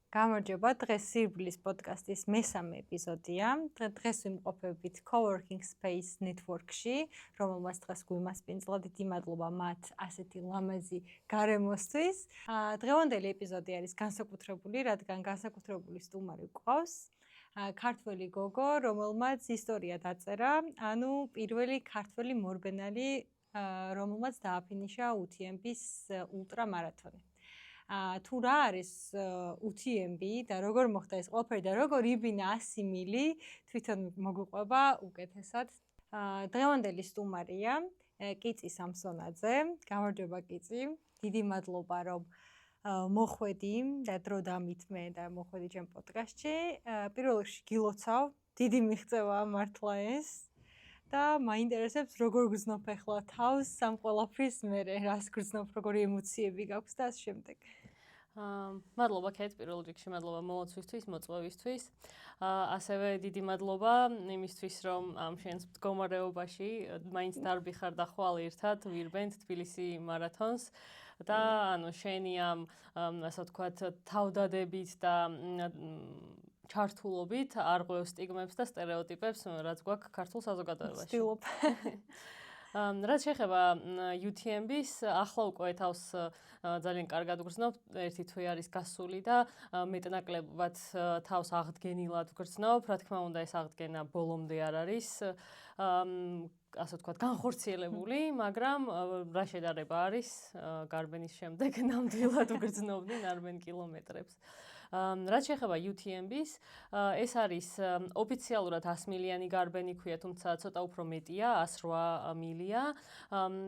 გამარჯობა, დღეს სირბლის პოდკასტის მესამე ეპიზოდია. დღეს ვიმყოფებით Coworking Space Network-ში, რომელმაც დღეს გვიმასპინძლა. დიდი მადლობა მათ ასეთი ლამაზი გარემოსთვის. დღევანდელი ეპიზოდი არის განსაკუთრებული, რადგან განსაკუთრებული სტუმარი გვყავს. ქართველი გოგო, რომელმაც ისტორია დაწერა, ანუ პირველი ქართველი მორბენალი, რომელმაც დააფინიშა UTMB-ის ულტრამარათონი. თუ რა არის UTMB და როგორ მოხდა ეს ყველაფერი და როგორ იბინა 100 მილი, თვითონ მოგვიყვება უკეთესად. დღევანდელი სტუმარია კიწი სამსონაძე. გამარჯობა კიწი. დიდი მადლობა რომ მოხვედი და დრო დამითმე და მოხვედი ჩემ პოდკასტში. პირველ რიგში გილოცავ, დიდი მიღწევაა მართლა ეს. და მაინტერესებს როგორ გრძნობ ახლა თავს ამ ყველაფრის მერე, რას გრძნობ, როგორი ემოციები გაქვს და ასე შემდეგ. მადლობა ქეთ, პირველ რიგში მადლობა მოლოცვისთვის, მოწვევისთვის. ასევე დიდი მადლობა იმისთვის, რომ ამ შენს მდგომარეობაში მაინც დარბი ხარ და ხვალ ერთად ვირბენთ თბილისი მარათონს. და ანუ შენი ამ ასე ვთქვათ თავდადებით და ჩართულობით არ ღვევს სტიგმებს და სტერეოტიპებს, რაც გვაქვს ქართულ საზოგადოებაში. ვცდილობ. რაც შეეხება UTMB-ს, ახლა უკვე თავს ძალიან კარგად გრძნობ, ერთი თვე არის გასული და მეტნაკლებად თავს აღდგენილად გრძნობ. რა თქმა უნდა, ეს აღდგენა ბოლომდე არ არის ასე ვთქვათ, განხორციელებული, მაგრამ რა შედარება არის გარბენის შემდეგ ნამდვილად ვგრძნობდი ნარბენ კილომეტრებს. რაც შეეხება UTMB-ს, ეს არის ოფიციალურად 100 მილიანი გარბენი ქვია, თუმცა ცოტა უფრო მეტია, 108 მილია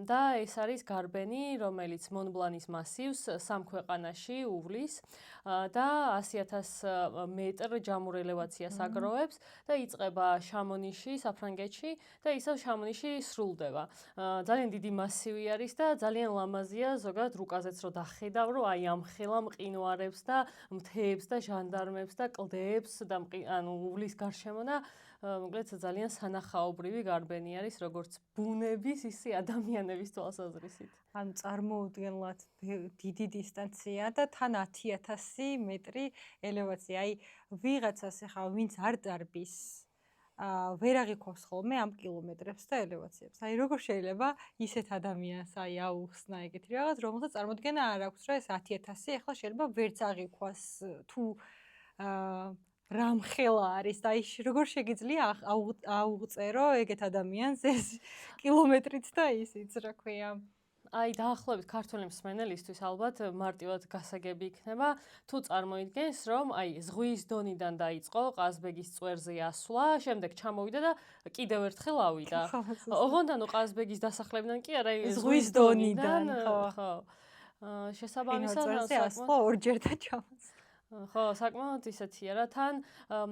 და ეს არის გარბენი, რომელიც მონბლანის მასივს სამ ქვეყანაში უვლის და 100,000 მეტრ ჯამურ ელევაციას აგროვებს და იწყება შამონიში, საფრანგეთში და ისევ შამონიში სრულდება. ძალიან დიდი მასივი არის და ძალიან ლამაზია, ზოგადად რუკაზეც რო დახედავ, რომ აი ამ ხელა მყინვარებს და მთებს და ჟანდარმებს და კლდეებს და ანუ უვლის გარშემო და მოკლედ ძალიან სანახაობრივი გარბენი არის, როგორც ბუნების, ისე ადამიანების თვალსაზრისით. ანუ წარმოუდგენლად დიდი დისტანცია და თან 10,000 მეტრი ელევაცია. აი ვიღაცას ახლა ვინც არ დარბის ვერ აღიქვავს ხოლმე ამ კილომეტრებს და ელევაციებს. აი როგორ შეიძლება ისეთ ადამიანს აი აუხსნა ეგეთი რაღაც, რომელსაც წარმოდგენა არ აქვს, რომ ეს 10,000 ახლა შეიძლება ვერც აღიქვას თუ რამხელა არის და აი როგორ შეგიძლია აუღწერო ეგეთ ადამიანს ეს კილომეტრით და ისიც რა ქვია. აი დაახლოებით ქართველი მსმენელისთვის ალბათ მარტივად გასაგები იქნება თუ წარმოიდგენს რომ აი ზღვის დონიდან დაიწყო ყაზბეგის წვერზე ასვლა, შემდეგ ჩამოვიდა და კიდევ ერთხელ ავიდა. ოღონდ ანუ ყაზბეგის დასახლებიდან კი არა, ზღვის დონიდან, ხო. შესაბამისად ასვლა ორჯერ და ჩამოსვლა. ხო, საკმაოდ ისეთია რა, თან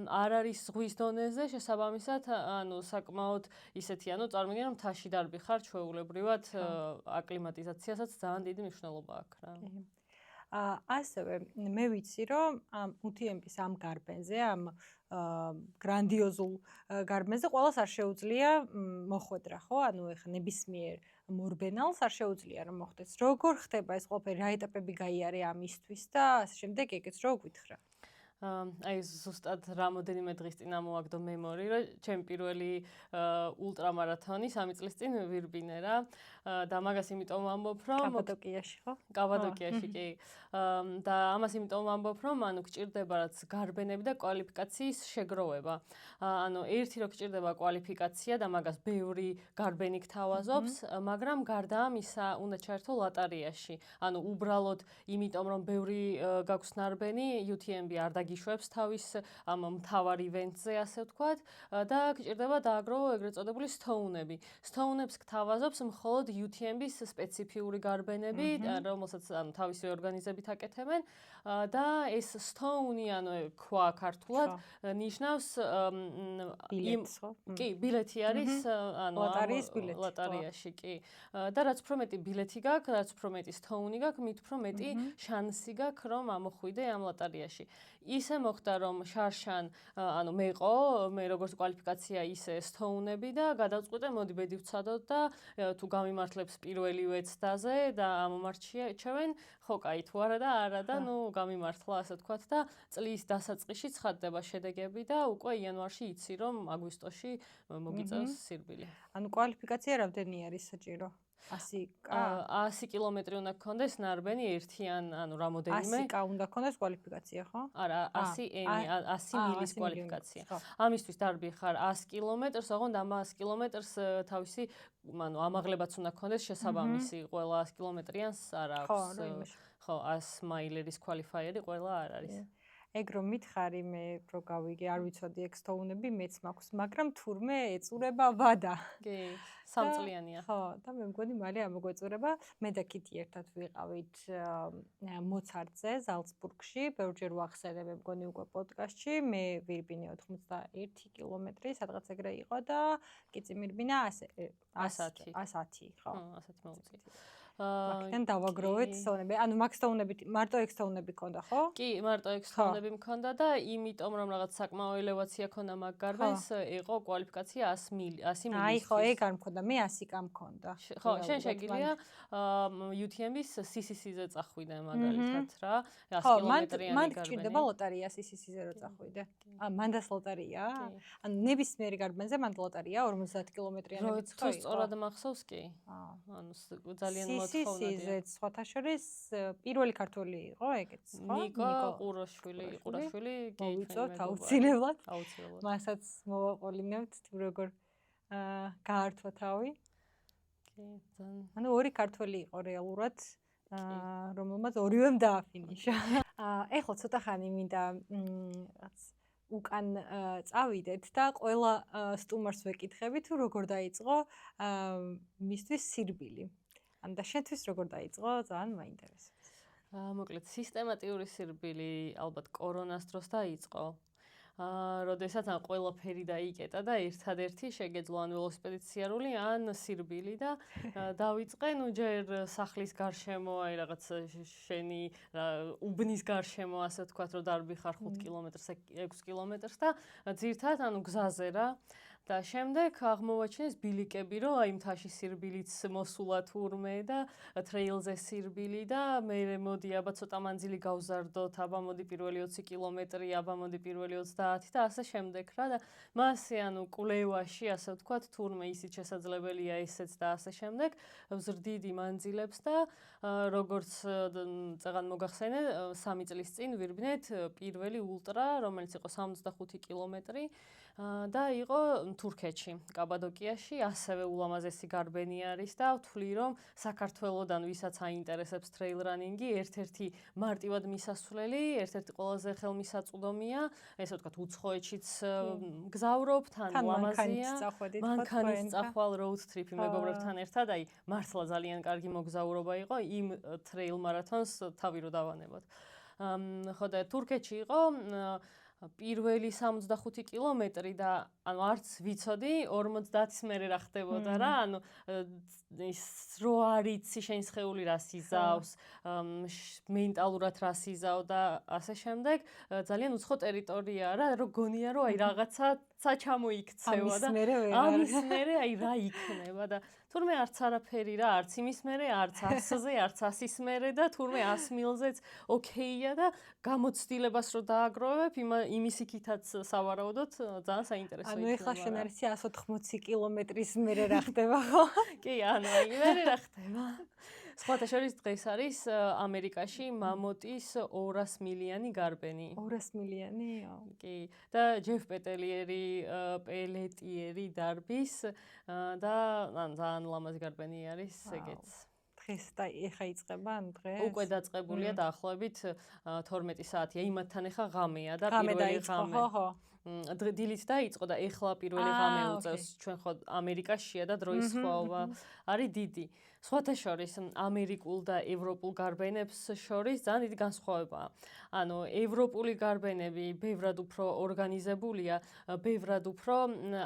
არ არის ზღვის დონეზე, შესაბამისად, ანუ საკმაოდ ისეთია, ანუ წარმოგიდგენ რომ მთაში დარბი ხარ, ჩვეულებრივად აკლიმატიზაციასაც ძალიან დიდი მნიშვნელობა აქვს რა. ასევე მე ვიცი რომ ამ UTMB-ის ამ გარბენზე, ამ გრანდიოზულ გარბენზე ყველას არ შეუძლია მოხვედრა, ხო? ანუ ეხლა ნებისმიერ მორბენალს არ შეუძლია რომ მოხვდეს. როგორ ხდება ეს ყველაფერი, რა ეტაპები გაიარე ამისთვის და ასე შემდეგ, ეგეც რო გითხრა. აი ზუსტად რამოდენიმე დღის წინ ამოვაგდო მემორი, რომ ჩემი პირველი ულტრამარათონი 3 წლის წინ ვირბინე რა და მაგას იმიტომ ვამბობ, რომ კაპადოკიაში ხო? კაპადოკიაში კი. და ამას იმიტომ ვამბობ, რომ ანუ გჭირდება რაც გარბენები და კვალიფიკაციის შეგროვება. ანუ ერთი რო გჭირდება კვალიფიკაცია და მაგას ბევრი გარბენი გთავაზობს, მაგრამ გარდა ამისა უნდა ჩაერთო ლატარიაში. ანუ უბრალოდ იმიტომ რომ ბევრი გაქვს ნარბენი, UTMB არ გიშვებს თავის ამ მთავარ ივენტზე, ასე ვთქვათ, და გჭირდება დააგროვო ეგრეთ წოდებული სტოუნები. სტოუნებს გთავაზობს მხოლოდ UTMB-ის სპეციფიური გარბენები, რომელსაც ანუ თავისი ორგანიზებით აკეთებენ და ეს სტოუნი, ანუ ქვა ქართულად ნიშნავს ბილეთს, ხო? კი, ბილეთი არის, ანუ ლოტარიის ბილეთი. ლოტარიაში, კი. და რაც უფრო მეტი ბილეთი გაქვს, რაც უფრო მეტი სტოუნი გაქვს, მით უფრო მეტი შანსი გაქვს, რომ ამოხვიდე ამ ლოტარიაში. ისე მოხდა რომ შარშან ანუ მე როგორც კვალიფიკაცია ისე სტოუნები და გადავწყვიტე მოდი ბედი ვცადოთ და თუ გამიმართ მიმართლებს პირველივე ცდაზე და ამომარჩევენ, ხო, კაი თუ არა და არა და ნუ გამიმართლა ასე ვთქვათ და წლის დასაწყისში ცხადდება შედეგები და უკვე იანვარში იცი რომ აგვისტოში მოგიწევს სირბილი. ანუ კვალიფიკაცია რამდენი არის საჭირო? 100 კილომეტრი უნდა გქონდეს ნარბენი ერთიან, ანუ რამოდენიმე. 100 უნდა გქონდეს კვალიფიკაცია, ხო? არა, 100 მილის კვალიფიკაცია. ამისთვის დარბი ხარ 100 კილომეტრს, ოღონდ ამ 100 კილომეტრს თავისი, ანუ ამაღლებაც უნდა გქონდეს შესაბამისი, ყველა 100 კილომეტრიანს არ აქვს. ხო, 100 მაილერის კვალიფაიერი ყველა არ არის. ეგ რომ მითხარი მე რო გავიგე, არ ვიცოდი ეგ სტოუნები მეც მაქვს, მაგრამ თურმე ეწურება ვადა. კი, 3 წლიანია. ხო, და მე მგონი მალე ამოგვეწურება. მე და კიტი ერთად ვიყავით მოცარტზე, ზალცბურგში, ბევრჯერ ვახსენე მე მგონი უკვე პოდკასტში, მე ვირბინე 81 კილომეტრი, სადღაც ეგრე იყო და კიტი მირბინა 110, ხო. 110 მოუწია. მაგიდან დავაგროვეთ სტოუნები. ანუ მაგ სტოუნები მარტო ეგ სტოუნები ქონდა, ხო? კი, მარტო ეგ სტოუნები მქონდა და იმიტომ რომ რაღაც საკმაო ელევაცია ქონდა მაგ გარბენს, იყო კვალიფიკაცია 100 მილის. აი, ხო, ეგ არ მქონდა, მე 100 მქონდა. ხო, შენ შეგიძლია UTM-ის CCC-ზე წახვიდე მაგალითად რა. 100 კილომეტრიანი გარბენი. მან გჭირდება ლოტარია CCC-ზე რო წახვიდე. მანდას ლოტარია? ანუ ნებისმიერი გარბენზე მან ლოტარია 50 კილომეტრიანებიც ხო? თუ სწორად მახსოვს კი. ანუ ძალიან CCC-ზე სხვათა შორის პირველი ქართველი იყო ეგეც, ხო? ნიკო ყურაშვილი, მოვიწოთ აუცილებლად. მასაც მოვაყოლინებთ თუ როგორ გაართვა თავი. კი, ძალიან. ანუ ორი ქართველი იყო რეალურად, რომელმაც ორივემ დააფინიშა. ეხლა ცოტა ხანი მინდა რაც უკან წავიდეთ და ყველა სტუმარს ვეკითხები თუ როგორ დაიწყო მისთვის სირბილი. ან და შენთვის როგორ დაიწყო? ძალიან მაინტერესებს. მოკლედ სისტემატიური სირბილი ალბათ კორონას დროს დაიწყო. როდესაც ან ყველაფერი დაიკეტა და ერთადერთი შეგეძლო ან ველოსიპედით სიარული ან სირბილი და დავიწყე ნუ ჯერ სახლის გარშემო აი რაღაც შენი უბნის გარშემო ასე ვთქვათ რომ დარბი ხარ 5 კილომეტრს 6 კილომეტრს და ძირთად ანუ გზაზე რა და შემდეგ აღმოვაჩინეს ბილიკები, რომ აი მთაში სირბილიც მოსულა თურმე და ტრეილზე სირბილი და მე მოდი აბა ცოტა მანძილი გავზარდოთ, აბა მოდი პირველი 20 კილომეტრი, აბა მოდი პირველი 30 და ასე შემდეგ რა და მასე ანუ კვლევაში ასე ვთქვათ თურმე ისიც შესაძლებელია ესეც და ასე შემდეგ ვზრდიდი მანძილებს და როგორც წეგან მოგახსენე 3 წლის წინ ვირბნეთ პირველი ულტრა, რომელიც იყო 65 კილომეტრი და იყო თურქეთში, კაბადოკიაში, ასევე ულამაზესი გარბენი არის და ვთვლი რომ საქართველოდან ვისაც აინტერესებს ტრეილ რანინგი, ერთ-ერთი მარტივად მისასვლელი, ერთ-ერთი ყველაზე ხელმისაწვდომია, ესე ვთქვათ, უცხოეთშიც გზავრობთ, ან ულამაზია. მანქანის წახვალ road trip-ი მეგობრებთან ერთად, აი მართლა ძალიან კარგი მოგზაურობა იყო იმ ტრეილ მარათონს თავი რო დავანებოთ. ხო და თურქეთში იყო პირველი 65 კილომეტრი და ანუ არც ვიცოდი 50-ის მერე რა ხდებოდა რა ანუ ის რო არიცი შენ სხეული რას იზავს მენტალურად რას იზავ და ასე შემდეგ ძალიან უცხო ტერიტორიაა რა რო გონია რომ აი რაღაცა საჩამოიქცევა და ამის მერე აი რა იქნება და თურმე არც არაფერი რა არც იმის მერე არც 100-ზე არც 100-ის მერე და თურმე 100 მილზეც ოკეია და გამოცდილებას რო დააგროვებ იმის იქითაც სავარაუდოდ ძალიან საინტერესო იქნება. ანუ ეხლა შენ არის 180 კილომეტრის მერე რა ხდება ხო? კი, ანუ აი მერე რა ხდება. სხვათა შორის დღეს არის ამერიკაში მამოტის 200 მილიანი გარბენი. 200 მილიანი? კი, და ჯეფ პელეტიერი დარბის და ან ძალიან ლამაზი გარბენი არის ეგეც. დღეს და ეხა იწყება ან დღეს? უკვე დაწყებულია დაახლოებით 12 საათია. იმათთან ეხა ღამეა და პირველი ღამე. ხო, ხო. დილით დაიწყო და ეხლა პირველი ღამე უწევს ჩვენ ხო ამერიკაშია და დროის სხვაობა არის დიდი. სხვათა შორის ამერიკულ და ევროპულ გარბენებს შორის ძალიან დიდი განსხვავებაა. ანუ ევროპული გარბენები ბევრად უფრო ორგანიზებულია, ბევრად უფრო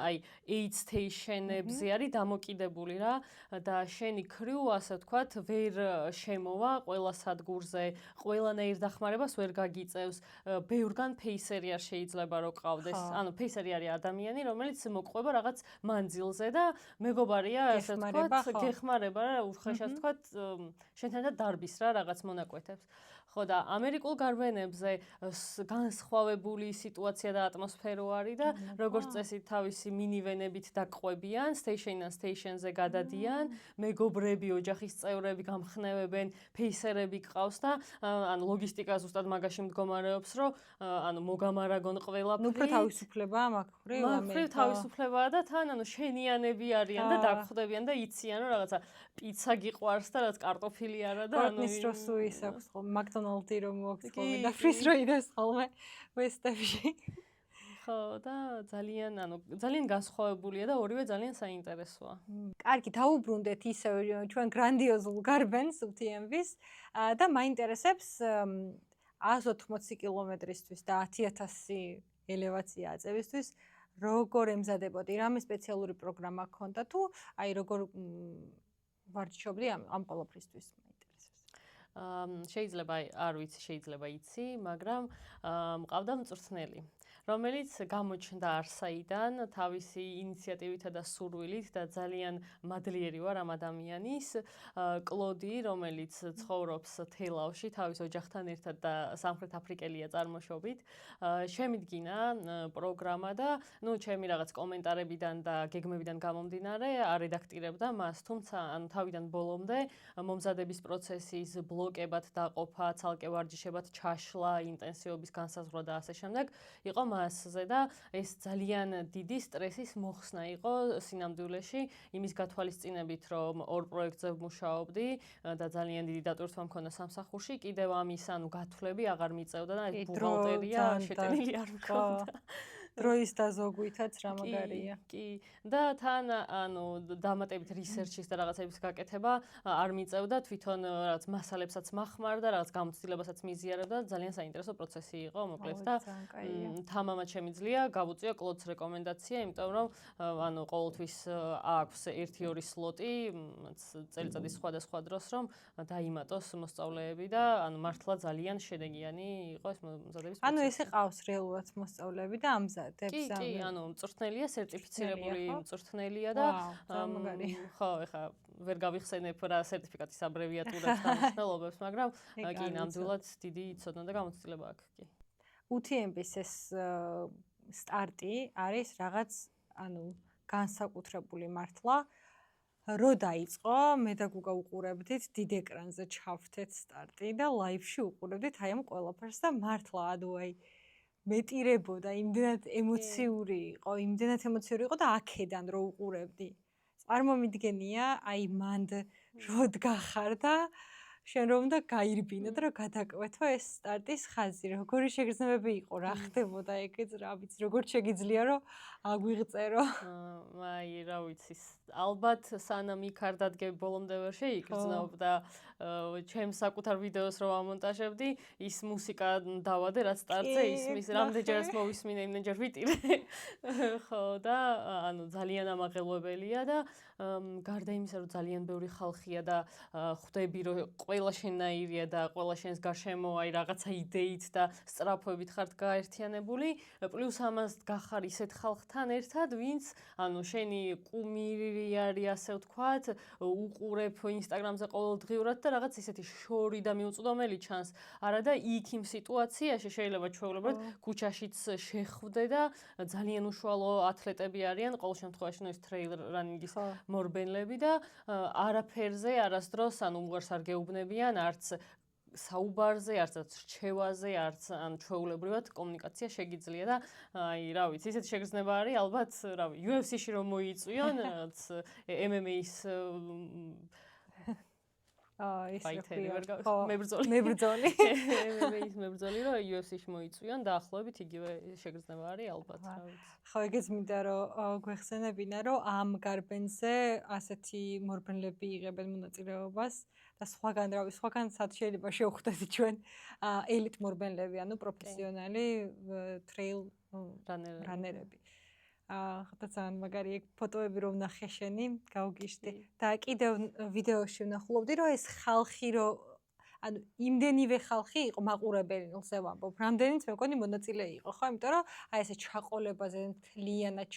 აი aid station-ებზე არის დამოკიდებული რა და შენი crew ასე ვთქვათ ვერ შემოვა ყველა სადგურზე, ყველანაირ დახმარებას ვერ გაგიწევს. ბევრგან ფეისერი არ შეიძლება რომ ყავდეს. ანუ ფეისერი არის ადამიანი, რომელიც მოყვება რაღაც მანძილზე და მეგობარია ასე ვთქვათ, გეხმარება რა უხეშად ვთქვათ, შენთან და დარბის რა რაღაც მონაკვეთებს. ხო და ამერიკულ გარბენებზე განსხვავებული სიტუაცია და ატმოსფერო არის და როგორც წესი თავისი მინივენებით დაყვებიან, station-ან station-ზე გადადიან, მეგობრები, ოჯახის წევრები გამხნევებენ, ფეისერები ყავს და ანუ ლოგისტიკა ზუსტად მაგაში მდგომარეობს, რომ ანუ მოგამარაგონ ყველაფერი. უფრო თავისუფლებაა მაგ ხრივ ამერიკა. თავისუფლებაა და თან ანუ შენიანები არიან და დაგხვდებიან და იციან რომ რაღაცა პიცა გიყვარს და რაღაც კარტოფილი არა და ანუ ის როსუის აქვს ხოლმე მაკდონალდი რომ მოაქვს ხოლმე და ფრის რო იდეს ხოლმე ვესტებში. ხო და ძალიან განსხვავებულია და ორივე ძალიან საინტერესოა. კარგი, დავუბრუნდეთ ისევ ჩვენ გრანდიოზულ გარბენს UTMB-ს და მაინტერესებს 180 კილომეტრისთვის და 10000 ელევაცია აწევისთვის როგორ ემზადებოდი? რამე სპეციალური პროგრამა გქონდა თუ აი როგორ ვარჯიშობდი ამ ყველაფრისთვის მაინტერესებს. შეიძლება არ ვიცი, შეიძლება იცი, მაგრამ მყავდა მწვრთნელი, რომელიც გამოჩნდა არსაიდან თავისი ინიციატივითა და სურვილით და ძალიან მადლიერი ვარ ამ ადამიანის, კლოდი, რომელიც ცხოვრობს თელავში თავის ოჯახთან ერთად და სამხრეთ აფრიკელია წარმოშობით. შემიდგინა პროგრამა და ჩემი რაღაც კომენტარებიდან და გეგმებიდან გამომდინარე არედაქტირებდა მას, თუმცა ანუ თავიდან ბოლომდე მომზადების პროცესის ბლოკებად დაყოფა, ცალკე ვარჯიშებად ჩაშლა, ინტენსივობის განსაზღვრა და ასე შემდეგ იყო მასზე და ეს ძალიან დიდი სტრესის მოხსნა იყო სინამდვილეში, იმის გათვალისწინებით, რომ ორ პროექტზე ვმუშაობდი და ძალიან დიდი დატვირთვა მქონდა სამსახურში, კიდევ ამის ანუ გათვლები აღარ მიწევდა და ეს ბუღალტერია შეტანილი არ მქონდა. დროის დაზოგვითაც რა მაგარია. კი, და თან ანუ დამატებით რისერჩის და რაღაცების გაკეთება არ მიწევდა, თვითონ რაღაც მასალებსაც მახმარდა, რაღაც გამოცდილებასაც მიზიარებდა, ძალიან საინტერესო პროცესი იყო, მოკლედ და თამამად შემიძლია გავუწიო კლოდს რეკომენდაცია, იმიტომ რომ ანუ ყოველთვის აქვს 1-2 სლოტი წელიწადის სხვადასხვა დროს, რომ დაიმატოს მოსწავლეები და ანუ მართლა ძალიან შედეგიანი იყო ეს მომზადების პროცესი. ანუ ესე ყავს რეალურად მოსწავლეები და ამზადებს. კი, ანუ მწვრთნელია, სერტიფიცირებული მწვრთნელია და ხო, ეხა ვერ გავიხსენებ რა სერტიფიკატის აბრევიატურას და მნიშვნელობებს, მაგრამ კი, ნამდვილად დიდი ცოდნა და გამოცდილება აქვს, კი. UTMB-ის ეს სტარტი არის რაღაც ანუ განსაკუთრებული მართლა. რო დაიწყო, მე და გუგა უყურებდით დიდ ეკრანზე ჩავთეთ სტარტი და ლაივში უყურებდით აი ამ ყველაფერს და მართლა აი მეტირებოდა, იმდენად ემოციური იყო და აქედან რო უყურებდი. წარმომიდგენია, აი მანდ რო დგახარ და შენ რომ და გაირბინო და რომ გადაკვეთო ეს სტარტის ხაზი, როგორი შეგრძნებები იყო, რა ხდებოდა ეგეც რა ვიცი, როგორ შეგიძლია რომ აგვიღწერო. აი რა ვიცი, ალბათ სანამ იქ არ დადგები ბოლომდე ვერ შეიგრძნობ და ჩემს საკუთარ ვიდეოს რო ამონტაჟებდი, ის მუსიკა დავადე რაც სტარტზე ისმის, რამდენჯერაც მოვისმინე, იმდენჯერ ვიტირე. ხო და ანუ ძალიან ამაღელვებელია და გარდა იმისა, რომ ძალიან ბევრი ხალხია და ხვდები რომ ყველა შენაირია და ყველა შენს გარშემო აი რაღაცა იდეით და სწრაფვებით ხართ გაერთიანებული, პლუს ამას გახარ ისეთ ხალხთან ერთად, ვინც ანუ შენი კუმირი არის ასე ვთქვათ, უყურებ ინსტაგრამზე ყოველდღიურად და რაღაც ისეთი შორი და მიუწვდომელი ჩანს. არა და იქ იმ სიტუაციაში შეიძლება ჩვეულებრივად ქუჩაშიც შეხვდე და ძალიან უშუალო ათლეტები არიან, ყოველ შემთხვევაში ეს ტრეილ რანინგის მორბენლები და არაფერზე არასდროს ანუ უარს არ გეუბნებიან, არც საუბარზე, არც რჩევაზე, არც ან ჩვეულებრივად კომუნიკაცია შეგიძლია და აი რა ვიცი, ისეთი შეგრძნება არის, ალბათ, რა ვიცი, UFC-ში რომ მოიწვიონ, MMA-ის ის ფაითერი რა ვერ ქვია, გავიხსენე, მებრძოლი. მებრძოლი. ის მებრძოლი რომ UFC-ში მოიწვიონ და ახლობებით იგივე შეგრძნება არის ალბათ, რა ვიცი. ხო, ეგეც მინდა რომ გვეხსენებინა, რომ ამ გარბენზე ასეთი მორბენლები იღებენ მონაწილეობას და სხვაგან სად შეიძლება შევხვდეთ ჩვენ ელიტ მორბენლები, ანუ პროფესიონალი ტრეილ რანერები. ხოდა ძალიან მაგარი ეგ ფოტოები რომ ნახე შენი, გავგიშდი და კიდევ ვიდეოში ვნახულობდი, რომ ეს ხალხი რომ ანუ იმდენივე ხალხი იყო მაყურებელი, ნულზე ვამბობ, რამდენიც მე მგონი მონაწილე იყო, ხო? იმიტომ რომ აი ესე ჩაყოლებაზე მთლიანად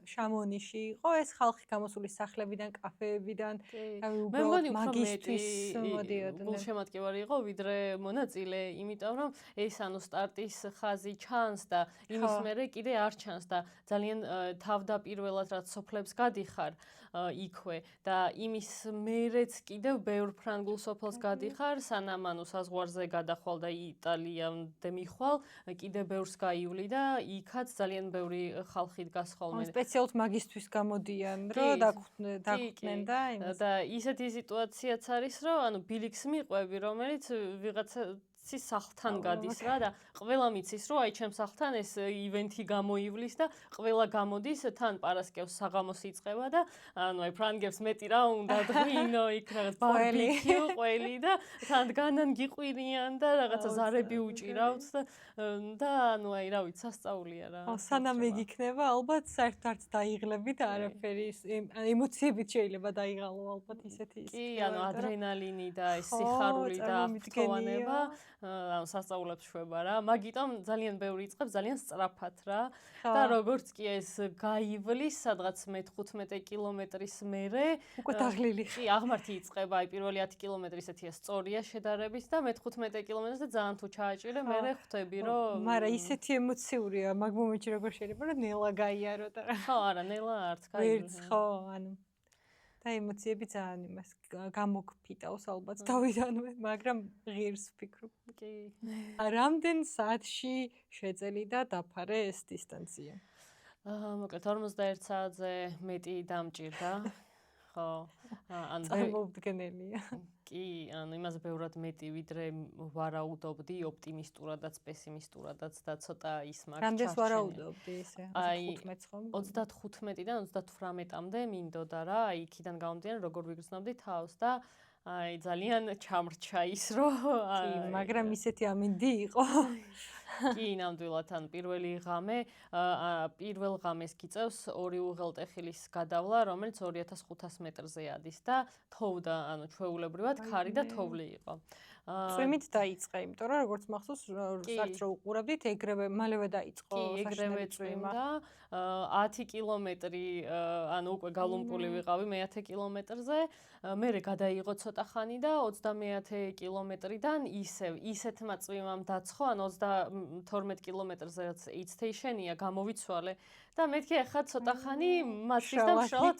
შამონიში იყო ეს ხალხი გამოსული სახლებიდან, კაფეებიდან, მე მგონი უფრო მაგისტრის მეტი მოდიოდნენ. გულშემატკივარი იყო ვიდრე მონაწილე, იმიტომ რომ ეს ანუ სტარტის ხაზი ჩანს და იმის მერე კიდე არ ჩანს და ძალიან თავდაპირველად რაც სოფლებს გადიხარ იქვე და იმის მერეც კიდევ ბევრ ფრანგულ სოფელს გადიხარ, სანამ ანუ საზღვარზე გადახვალ და იტალიამდე მიხვალ, კიდე ბევრს გაივლი და იქაც ძალიან ბევრი ხალხი დგას ხოლმე. სპეციალურად მაგისტრის გამოდიან, რომ დაგვხვდნენ და იმას. და ისეთი სიტუაციაც არის, რომ ანუ ბილიქს მიყვები, რომელიც ვიღაცა სახლთან გადის რა და ყველა მიცის რომ აი ჩემს სახლთან ეს ივენთი გამოივლის და ყველა გამოდის თან პარასკევს საღამოს იწყება და ანუ აი ფრანგებს მეტი რა უნდა ღვინო იქ რაღაც ბარბეკიუ ყველი და თან განან გიყვირიან და რაღაცა ზარები უჭირავთ და ანუ აი რა ვიცი სასწაულია რა. სანამ ეგ იქნება ალბათ საერთოდ არც დაიღლები და არაფერი ემოციებით შეიძლება დაიღალო ალბათ ისეთი კი ანუ ადრენალინი და ეს სიხარული და აღფრთოვანება ანუ სასწაულებს შვება რა. მაგიტომ ძალიან ბევრი იწყებს ძალიან სწრაფად რა. და როგორც კი ეს გაივლის სადღაც მე-15 კილომეტრის მერე უკვე დაღლილი. კი, აღმართი იწყება, აი პირველი 10 კილომეტრი ესეთია სწორია შედარებით და მე-15 კილომეტრზე და ძალიან თუ ჩააჭირე, მერე ხვდები რომ მაგრამ ისეთი ემოციურია მაგ მომენტში როგორ შეიძლება რომ ნელა გაიარო და ხო, არა, ნელა არც ვერც ხო, ანუ და ემოციები ძალიან იმას გამოგფიტავს ალბათ თავიდანვე, მაგრამ ღირს ვფიქრობ. კი. რამდენ საათში შეწელი და დაფარე ეს დისტანცია? მოკლედ 41 საათზე მეტი დამჭირდა. ხო. ანუ წარმოუდგენელია. კი, ანუ იმას ბევრად მეტი ვიდრე ვარაუდობდი ოპტიმისტურადაც, პესიმისტურადაც და ცოტა ის მაგ რამდენს ვარაუდობდი ესე? 15 ხომ? 35-დან 38-მდე მინდოდა რა, აი იქიდან გამომდინარე როგორ ვიგრძნობდი თავს და აი ძალიან ჩამრჩა ის რომ კი, მაგრამ ისეთი ამინდი იყო. კი, ნამდვილად, ან პირველი ღამე, პირველ ღამეს გიწევს ორი უღელტეხილის გადავლა, რომელიც 2500 მეტრზე ადის და თოვდა, ანუ ჩვეულებრივად ქარი და თოვლი იყო. წვიმით დაიწყე, იმიტომ რომ როგორც მახსოვს, საერთოდ რო უყურებდით, ეგრევე მალევე დაიწყო საშინელი წვიმა და 10 კილომეტრი, ანუ უკვე გალუმპული ვიყავი მე-10 კილომეტრზე, მერე გადაიღო ცოტა ხანი და 30 კილომეტრიდან ისეთმა წვიმამ დაცხო, ან 32 კილომეტრზე რაც aid station-ია, გამოვიცვალე და მეთქი ახლა ცოტა ხანი მასის და მშრალად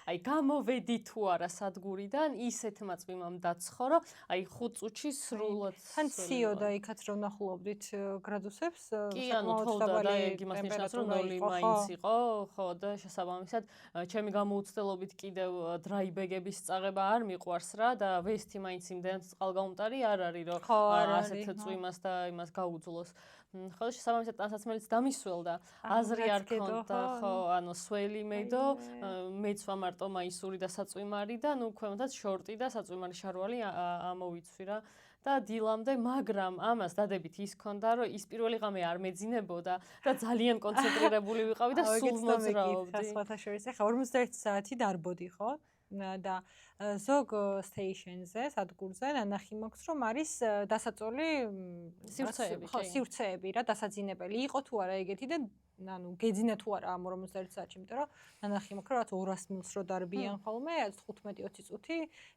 აი გამოვედი თუ არა სადგურიდან ისეთმა წვიმამ დაცხო, რომ აი 5 წუთში სრულად თან ციოდა იქაც რომ ნახულობდით გრადუსებს? კი, ანუ თოვდა და ეგ იმას ნიშნავს რომ 0 მაინც იყო, ხო და შესაბამისად ჩემი გამოუცდელობით კიდევ დრაიბეგების წაღება არ მიყვარს რა და ვესტი მაინც იმდენად წყალგამტარი არ არის რომ ასეთ წვიმას და იმას გაუძლოს. ხო, შესაბამისად ტანსაცმელიც დამისველ და აზრი არ ქონდა, ხო, ანუ სველი მედო, მეც ვამარტო მაისური და საწვიმარი და ნუ ქვემოთაც შორტი და საწვიმარი შარვალი ამოვიცვი რა. და დილამდე, მაგრამ ამას დადებით ის ქონდა, რომ ის პირველი ღამე არ მეძინებოდა და ძალიან კონცენტრირებული ვიყავი და სულ მოძრაობდი. სხვათა შორის, ახლა 41 საათი დარბოდი, ხო? და ზოგ სტეიშენზე, სადგურზე ნანახი მაქვს, რომ არის დასაწოლი სივრცეები რა, დასაძინებელი. იყო თუ არა ეგეთი და ანუ გეძინა თუ არა ამ 41 საათში, იმიტომ რომ ნანახი მაქვს, რომ რაც 200 მილს რო დარბიან ხოლმე, 15-20 წუთი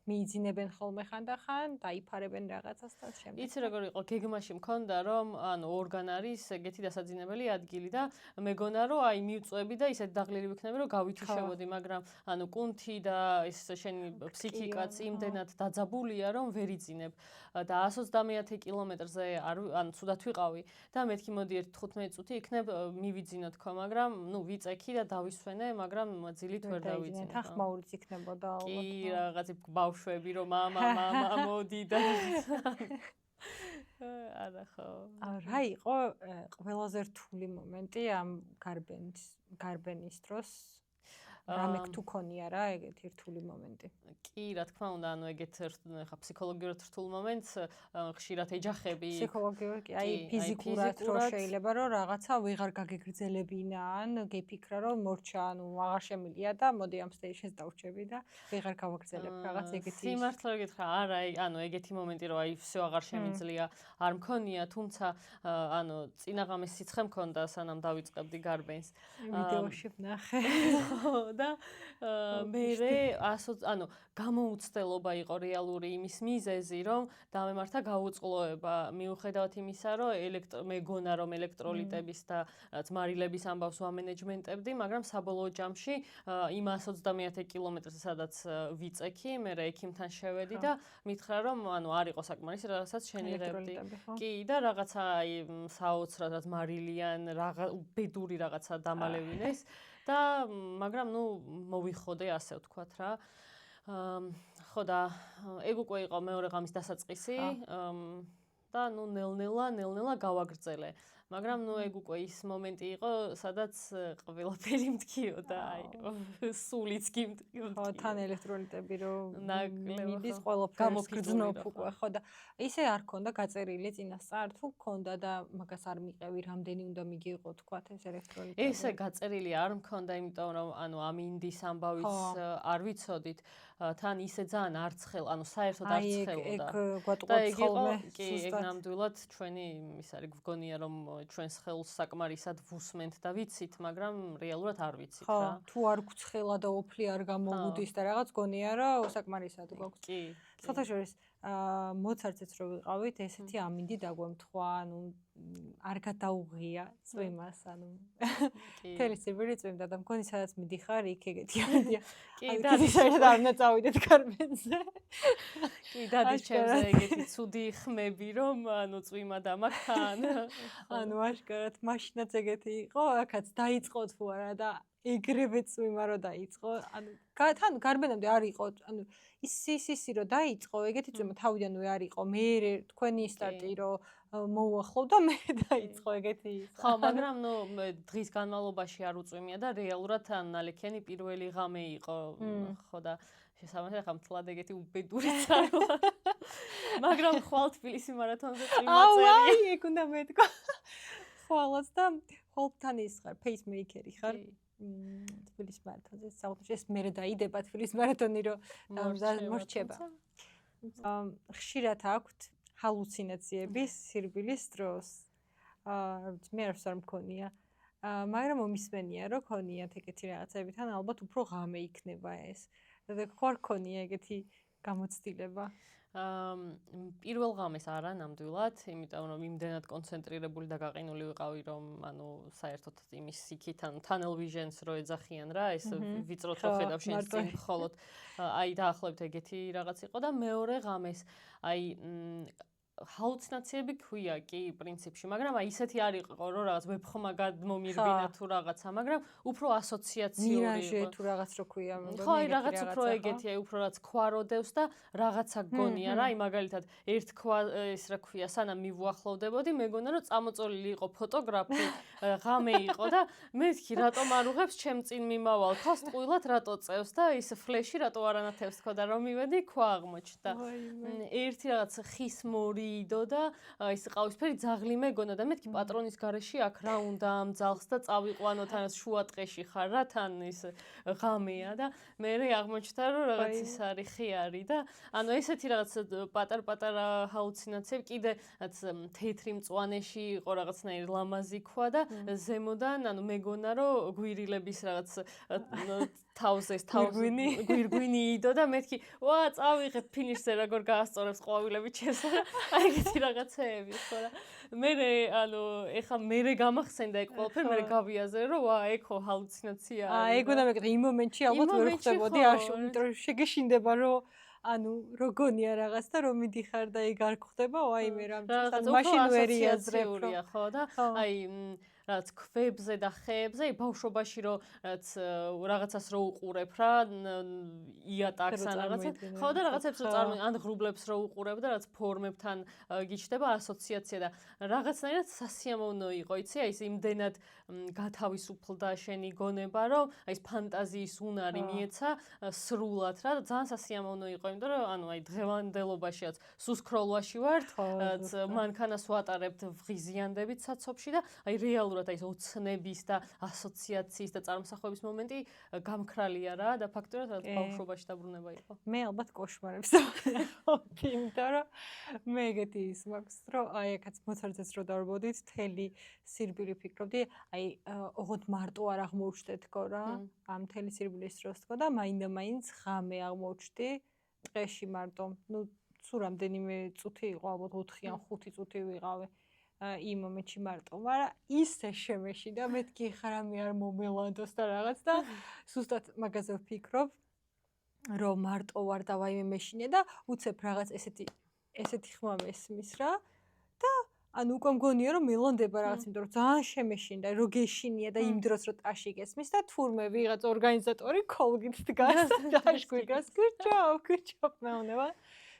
მიიძინებენ ხოლმე ხანდახან, დაიფარებენ რაღაცას და შემდეგ. იცი როგორ იყო, გეგმაში მქონდა, რომ ანუ ორგან არის ეგეთი დასაძინებელი ადგილი და მეგონა რომ აი მივწვევი და ისეთ დაღლილი ვიქნები, რომ გავითიშებოდი, მაგრამ ანუ კუნთი და ეს შენი ფსიქიკაც იმდენად დაძაბულია, რომ ვერ იძინებ. და 130 კილომეტრზე ანუ ცუდად ვიყავი და მეთქი მოდი 15 წუთი იქნებ მივიძინე დავიძინო თქო, მაგრამ ნუ ვიწექი და დავისვენე, მაგრამ ძილით ვერ დავიძინე. თანხმაურიც იქნებოდა ალბათ. კი, რაღაცი ბავშვები რომ მამა მოდი და არა ხო. რა იყო ყველაზე რთული მომენტი ამ გარბენის დროს? რამე თუ ქონია რა ეგეთი რთული მომენტი. კი, რა თქმა უნდა, ეგეთ ხა ფსიქოლოგიურად რთულ მომენტს ხშირად ეჯახები. ფსიქოლოგიურად კი, აი ფიზიკურად რო შეიძლება რომ რაღაცა ვეღარ გაგეგრძელებინა, ან გეფიქრა რომ მორჩა, ანუ აღარ შემილია და მოდი ამ სტეიჟს დავრჩები და ვეღარ გავაგრძელებ რაღაც ეგეთი. სიმართლე გითხრა, არა, ანუ ეგეთი მომენტი რომ აი всё აღარ შემიძლია, არ მქონია, თუმცა ანუ წინაღამის სიცხე მქონდა სანამ დავიწყებდი გარბენს. ვიდეოში ვნახე. და მე ანუ გამოუცდელობა იყო რეალური იმის მიზეზი, რომ დამემართა გაუწყლოება, მიუხედავად იმისა, რომ მეგონა რომ ელექტროლიტების და ძმარილების ამბავს ვამენეჯმენტებდი, მაგრამ საბოლოო ჯამში იმ 130 კილომეტრზე სადაც ვიწექი, მე ექიმთან შევედი და მითხრა რომ ანუ არ იყო საკმარისი, რაღაცას შენიღებდი. კი, და რაღაცა აი საოცრად რაც მარილიან, ბედური რაღაცა დამალევინეს. და მაგრამ ნუ მოვიხოდე ასე ვთქვათ რა. ხო და ეგ უკვე იყო მეორე ღამის დასაწყისი და ნუ ნელ-ნელა გავაგრძელე. მაგრამ ნუ ეგ უკვე ის მომენტი იყო, სადაც ყველაფერი მткиოდა, აი სულიც გიმткиოდა. ხო, თან ელექტროლიტები რომ მიდის ყველაფერს გრძნობ უკვე, ხო და ისე არ ქონდა გაწერილი წინასწარ თუ ქონდა და მაგას არ მიყევი, რამდენი უნდა მიგიღო თქვა ეს ელექტროლიტები. ესე გაწერილი არ მქონდა, იმიტომ რომ ანუ ამინდის ამბავიც არ ვიცოდით. თან ისე ძალიან არცხელ, ანუ საერთოდ არცხელოდა. ეგ გვატყუებს ხოლმე. კი, ეგ ნამდვილად ჩვენი ის არის გგონია რომ ჩვენს ხელს საკმარისად ვუსმენთ და ვიცით, მაგრამ რეალურად არ ვიცით რა. თუ არ გვცხელა და ოფლი არ გამოვუდის და რაღაც გონია რომ საკმარისად გვაქვს. კი. საერთოდ მოცარტიც რო ვიყავით, ესეთი ამინდი დაგვემთხვა, ანუ არ გადაუღია წვიმას, ანუ მთელი სიბირი წვიმდა და მგონი სადაც მიდიხარ, იქ ეგეთი ამინდია. კი, დადის საერთოდ არ უნდა წავიდეთ გარბენზე. კი, დადის ჩემზე ეგეთი ცუდი ხმები, რომ ანუ წვიმა დამაქთან. ანუ აშკარად მაშინაც ეგეთი იყო, აქაც დაიწყო თუ არა და ეგრევე წვიმა რო დაიწყო, ანუ თან გარბენამდე არ იყო, ანუ ისისი რო დაიწყო, ეგეთი წვიმა თავიდანვე არ იყო, მე თქვენი სტარტი რო მოუახლოვ და მე დაიწყო ეგეთი. ხო, მაგრამ ნუ დღის განმავლობაში არ უწვიმია და რეალურად ნალექიანი პირველი ღამე იყო, ხო და შესაბამისად ხა მთლად ეგეთი უბედურიც არ ვარ. მაგრამ ხვალ თბილისი მარათონზე წვიმა წერია. აი, ეგ უნდა მეთქვა. ხვალაც და ხვალ თან ის ხარ, პეისმეიკერი ხარ. თბილისის მარათონზე საერთოდ ეს მე დაიდება თბილისის მარათონი რომ მორჩება. ხშირად აქვთ ჰალუცინაციები სირბილის დროს. მე არ მქონია. მაგრამ მომისმენია რომ ქონიათ ეგეთი რაღაცები, თან ალბათ უფრო ღამე იქნება ეს. და ხარ ქონია ეგეთი გამოცდილება. პირველ ღამეს არა ნამდვილად, იმიტომ რომ იმდენად კონცენტრირებული და გაყინული ვიყავი, რომ ანუ საერთოდ იმის იქით ან tunnel visions რო ეძახიან რა, ეს ვიწროთ რო ხედავ შენ წინ მხოლოდ აი დაახლოებით ეგეთი რაღაც იყო და მეორე ღამეს აი ჰალუცინაციები ქვია კი პრინციპში, მაგრამ აი ისეთი არ იყო რომ რაღაც ვებხმა გადმომირბინა თუ რაღაცა, მაგრამ უფრო ასოციაციური იყო. მირაჟე თუ რაღაც რო ქვია, ხო, აი რაღაც უფრო ეგეთი, აი უფრო რაც ქვაროდევს და რაღაცა გონია რა, აი მაგალითად ერთ ქვა ის რა ქვია, სანამ მივუახლოვდებოდი, მეგონა რომ წამოწოლილი იყო ფოტოგრაფი, ღამე იყო და მეთქი რატომ არ უღებს ჩემ წინ მიმავალ ქავს ტყუილად რატო წევს და ის ფლეში რატო არ ანათებს თქო და რომ მივედი ქვა აღმოჩნდა. ერთი რაღაც ხის მორი იდო და ის ყავისფერი ძაღლი მეგონა და მეთქი პატრონის გარეში აქ რა უნდა ამ ძაღლს და წავიყვანო თან შუა ტყეში ხარ რა თან ის ღამეა და მე აღმოჩნდა რომ რაღაც ის არის ხიარი და ანუ ესეთი რაღაც პატარ-პატარა ჰალუცინაციები კიდე თეთრი მწვანეში იყო რაღაცნაირი ლამაზი ქვა და ზემოდან ანუ მეგონა რომ გვირილების რაღაც გვირგვინი იდო და მეთქი ვა წავიღებ ფინიშზე როგორ გაასწორებს ყვავილები ჩემს აი ეგეთი რაღაცეები ხო რა მე ანუ ეხა მე გამახსენდა ეგ ყველაფერი მე გავიაზრე რომ ვა ეგ ხო ჰალუცინაციაა ეგ უნდა მეკითხე იმ მომენტში ალბათ ვერ ხვდებოდი შეგეშინდება რომ ანუ როგორია რაღაც და რომ მიდიხარ და ეგ არ გხდება, ვაიმე რაღაც მაშინ ვერ იაზრებ, ასოციაციურია, ხო და აი რაც ქვებზე და ხეებზე, ბავშვობაში რომ რაღაცას რო უყურებ რა, იატაკს ან რაღაცა, ხო და რაღაცებს ან ღრუბლებს რო უყურებ და რაც ფორმებთან გიჩნდება ასოციაცია და რაღაცნაირად სასიამოვნო იყო, იცი, აი ეს იმდენად გათავისუფლდა შენი გონება, რომ აი ეს ფანტაზიის უნარი მიეცა სრულად რა და ძალიან სასიამოვნო იყო, იმიტომ რომ ანუ აი დღევანდელობაშიაც სუსქროლვაში ვართ, მანქანას ვატარებთ ვღიზიანდებით საცობში და აი რეალურად აი ეს ოცნების და ასოციაციის და წარმოსახვების მომენტი გამქრალია რა და ფაქტობრივად რაც ბავშვობაში დაბრუნება იყო. მე ალბათ კოშმარებს იმიტომ რომ მე ეგეთი ის მაქვს, რომ აი აქაც მოცარტეს რო დავბოდით, თელი სირბილი ფიქრობდი, აი ოღონდ მარტო არ აღმოუჩნდეთ თქო რა, ამ თელი სირბილის დროს თქო და მაინდა-მაინც ღამე აღმოუჩნდი დღეში მარტო. ნუ სულ რამდენიმე წუთი იყო, ალბათ 4 ან 5 წუთი ვიყავე. იმ მომენტში მარტო, მაგრამ ისე შემეშინდა, მეთქი ხარ მე არ მომელანდოს და რაღაც და ზუსტად მაგაზე ვფიქრობ, რომ მარტო ვარ და ვაიმე მეშინე და უცებ რაღაც ესეთი ხმა მესმის რა და ანუ უკვე მგონია რომ მელონდება რაღაც, იმიტომ რომ ძალიან შემეშინდა, რომ გეშინია და იმ დროს რომ ტაში გესმის და თურმე ვიღაც ორგანიზატორი კოლგით დგას და დაშვიგას, good job მეუნება.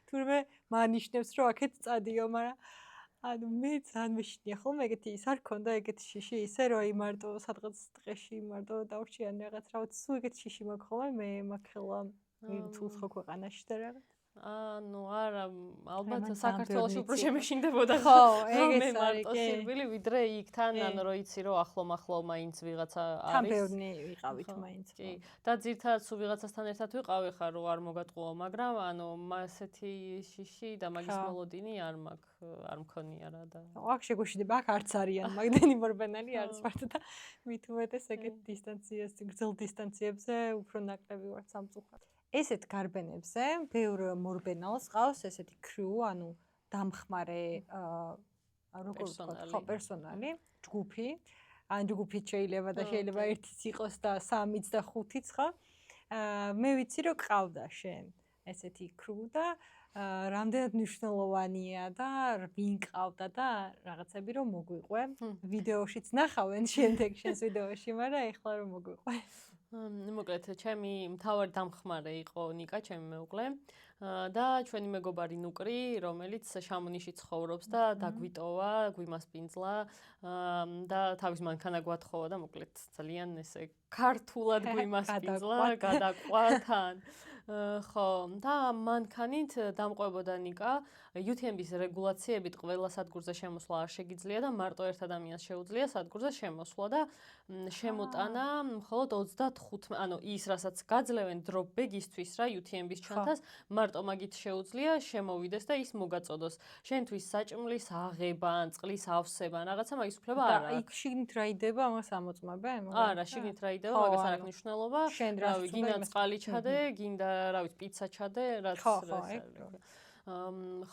თურმე მანიშნებს რომ აქეთ წადიო, მაგრამ ანუ მე ძალიან მეშინია ხოლმე ეგეთი ის არ ქონდა ეგეთი შიში ისე რომ აი მარტო სადღაც დღეში მარტო დავრჩი ან რაღაც რაღაც სულ ეგეთი შიში მაქვს ხოლმე მე მაქელა თუ ხო ქვეყანაში და რაღაც ანუ არა ალბათ საქართველოში უფრო შემეშინდებოდა ხო ეგეც არის მარტო სირბილი ვიდრე იქთან ანუ რო იცი რომ ახლო მაინც ვიღაცა არის თან ბევრი ვიყავით მაინც კი და ძირთადად სულ ვიღაცასთან ერთად ვიყავი ხარ რო არ მოგატყუო მაგრამ ანუ ასეთი შიში და მაგის მოლოდინი არ მაქვს არ მქონია რა და აქ შეგუშიდება აქ არც არიან მაგდენი მორბენალი არც ვართ და მით უმეტეს ეგეთ დისტანციას გრძელ დისტანციებზე უფრო ნაკლები ვარ სამწუხაროდ ესეთ გარბენებზე ბევრ მორბენალს ყავს ესეთი კრიუ, ანუ დამხმარე როგორ ვთქვათ, ხო, პერსონალი, ჯგუფი. ან ჯგუფით შეიძლება და შეიძლება ერთიც იყოს და სამიც და ხუთიც, ხო? მე ვიცი რომ ყავდა შენ ესეთი კრიუ და რამდენად მნიშვნელოვანია და ვინ ყავდა და რაღაცები რომ მოგვიყვე. ვიდეოშიც ნახავენ შემდეგ შენს ვიდეოში, მაგრამ ეხლა რომ მოგვიყვე. მოკლედ, ჩემი მთავარი დამხმარე იყო ნიკა, ჩემი მეუღლე და ჩვენი მეგობარი ნუკრი, რომელიც შამონიში ცხოვრობს და დაგვიტოვა, გვიმასპინძლა და თავის მანქანა გვათხოვა და მოკლედ ძალიან ესე ქართულად გვიმასპინძლა, გადაყვა თან. ხო, და მანქანით დამყვებოდა ნიკა, UTM-ის რეგულაციებით ყველა სადგურზე შემოსვლა არ შეგიძლია და მარტო ერთ ადამიანს შეუძლია სადგურზე შემოსვლა და შემოტანა მხოლოდ 35, ანუ ის რასაც გაძლევენ დროპბეგისთვის რა UTM-ის ჩანთას, მარტო მაგით შეუძლია შემოვიდეს და ის მოგაწოდოს. შენთვის საჭმლის აღება ან წყლის ავსება, რაღაცა მაგის უფლება არ აქვს. და იქ შიგნით რა იდება, ამას ამოწმებენ? არა, შიგნით რა იდება, მაგას არ აქვს მნიშვნელობა. რავი, გინდა წყალი ჩადე, გინდა რა ვიცი, პიცა ჩადე, რაც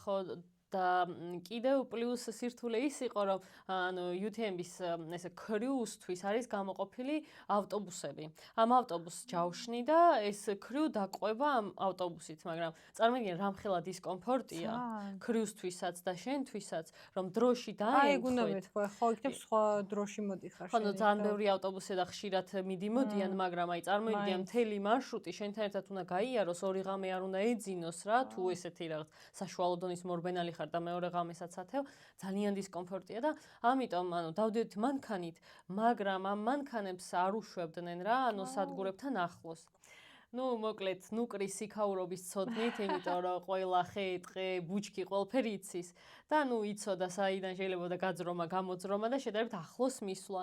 ხო და კიდევ პლუს სირთულე ის იყო რომ ანუ UTM-ის ესე კრიუსთვის არის გამოყოფილი ავტობუსები. ამ ავტობუსს ჯავშნი და ეს კრიუ დაყვება ამ ავტობუსით, მაგრამ წარმოგიდგენ რამხელა დისკომფორტია კრიუსთვისაც და შენთვისაც, რომ დროში დაემთხვეთ. აი, უნდა მეთქვა, ხო, იქნებ სხვა დროში მოდიხარ შენ. ხო, ძალიან ბევრი ავტობუსი და ხშირად მიდიმოდიან, მაგრამ აი წარმოგიდგენ მთელი მარშრუტი შენთან ერთად უნდა გაიაროს, ორი ღამე არ უნდა ეძინოს რა, თუ ესეთი რაღაც საშუალო დონის მორბენალი ხარ და მეორე ღამესაც ათევ, ძალიან დისკომფორტია და ამიტომ ანუ დავდივდით მანქანით, მაგრამ ამ მანქანებს არ უშვებდნენ რა, ანუ სადგურებთან ახლოს. ნუ მოკლედ, ნუკრის იქაურობის ცოდნით, იმიტომ რომ ყველა ხე, ტყე, ბუჩქი ყველაფერი იცის და ნუ იცოდა საიდან შეიძლება და გაძრომა, გამოძრომა და შედარებით ახლოს მისვლა.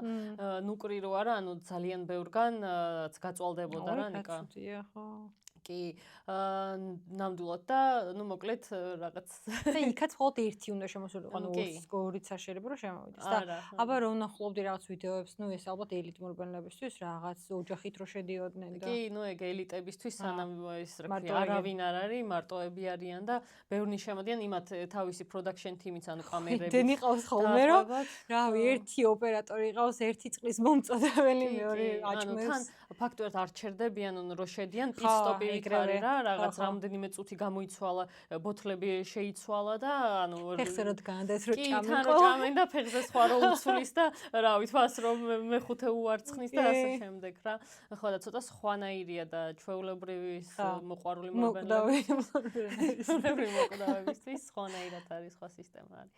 ნუკრი რო არა, ანუ ძალიან ბევრგან გაწვალდებოდა რა ნიკა. კი, ნამდვილად და ნუ მოკლედ რაღაც და იქაც მხოლოდ ერთი უნდა შემოსულიყო, ანუ ორიც არ შეიძლება რომ შემოვიდეს და აბა რომ ნახულობდი რაღაც ვიდეოებს, ნუ ეს ალბათ ელიტ მორბენლებისთვის რაღაც ოჯახით რო შედიოდნენ და კი, ნუ ეგ ელიტებისთვის სანამ ეს რა ქვია, არავინ არ არის, მარტოები არიან და ბევრნი შემოდიან იმათ თავისი production team-იც, ანუ კამერები. დენი ყავს ხოლმე რომ რავი, ერთი ოპერატორი ყავს, ერთი წყლის მომწოდებელი, მეორე აჭმევს. თან ფაქტობრივად არ ჩერდებიან, ანუ რო შედიან პიტ-სტოპი მივიქარი რა, რაღაც რამდენიმე წუთი გამოიცვალა, ბოთლები შეიცვალა და ანუ ფეხზე რო დგანდეს რო თან რო ჭამენ და ფეხზე სხვა რო უცვლის და რავი თვას რომ მეხუთე უარცხნის და ასე შემდეგ რა. ხო და ცოტა სხვანაირია და ჩვეულებრივი მოყვარული მოკვდავებისთვის სხვანაირად არის სხვა სისტემა არის.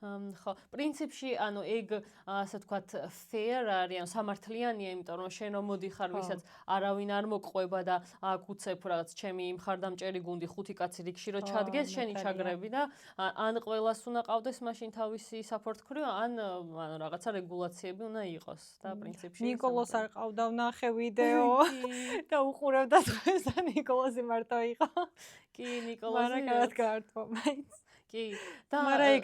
ხო, პრინციპში, ანუ ეგ ასე ვთქვათ, fair არის, ანუ სამართლიანია, იმიტომ რომ შენ რომ მოდიხარ, ვისაც არავინ არ მოყვება და აქ უცებ რაღაც ჩემი მხარდამჭერი გუნდი 5 კაცი რიგში რო ჩადგეს, შენი ჩაგრები და ან ყველას უნდა ყავდეს მაშინ თავისი support-ქრი, ან ანუ რაღაცა რეგულაციები უნდა იყოს და პრინციპში ნიკოლოს არ ყავდა ვნახე ვიდეო და უყურებდა დღეს და ნიკოლოსი მარტო იყო. კი, ნიკოლოსი მარაგად გაართვა მაინც. კი, და მათ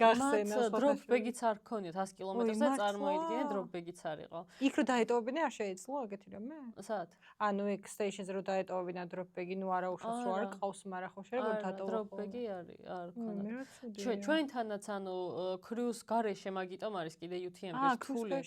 დროპბეგიც არ ქონიათ 100 კილომეტრზე წარმოიდგინე დროპბეგიც არ იყო. იქ რო დაეტოვებინა არ შეეძლო ეგეთი რამე? საათ? ანუ ეგ სტეიშენზე რო დაეტოვებინა დროპბეგი, ნუ არა უშავს რო არ ყავს, მაგრამ ხო შეიძლება დატოვო. დროპბეგი არის, არ ქონდა. ჩვენთანაც ანუ კრუზ გარეშე მაგიტომ არის კიდე UTMB-ის რთული.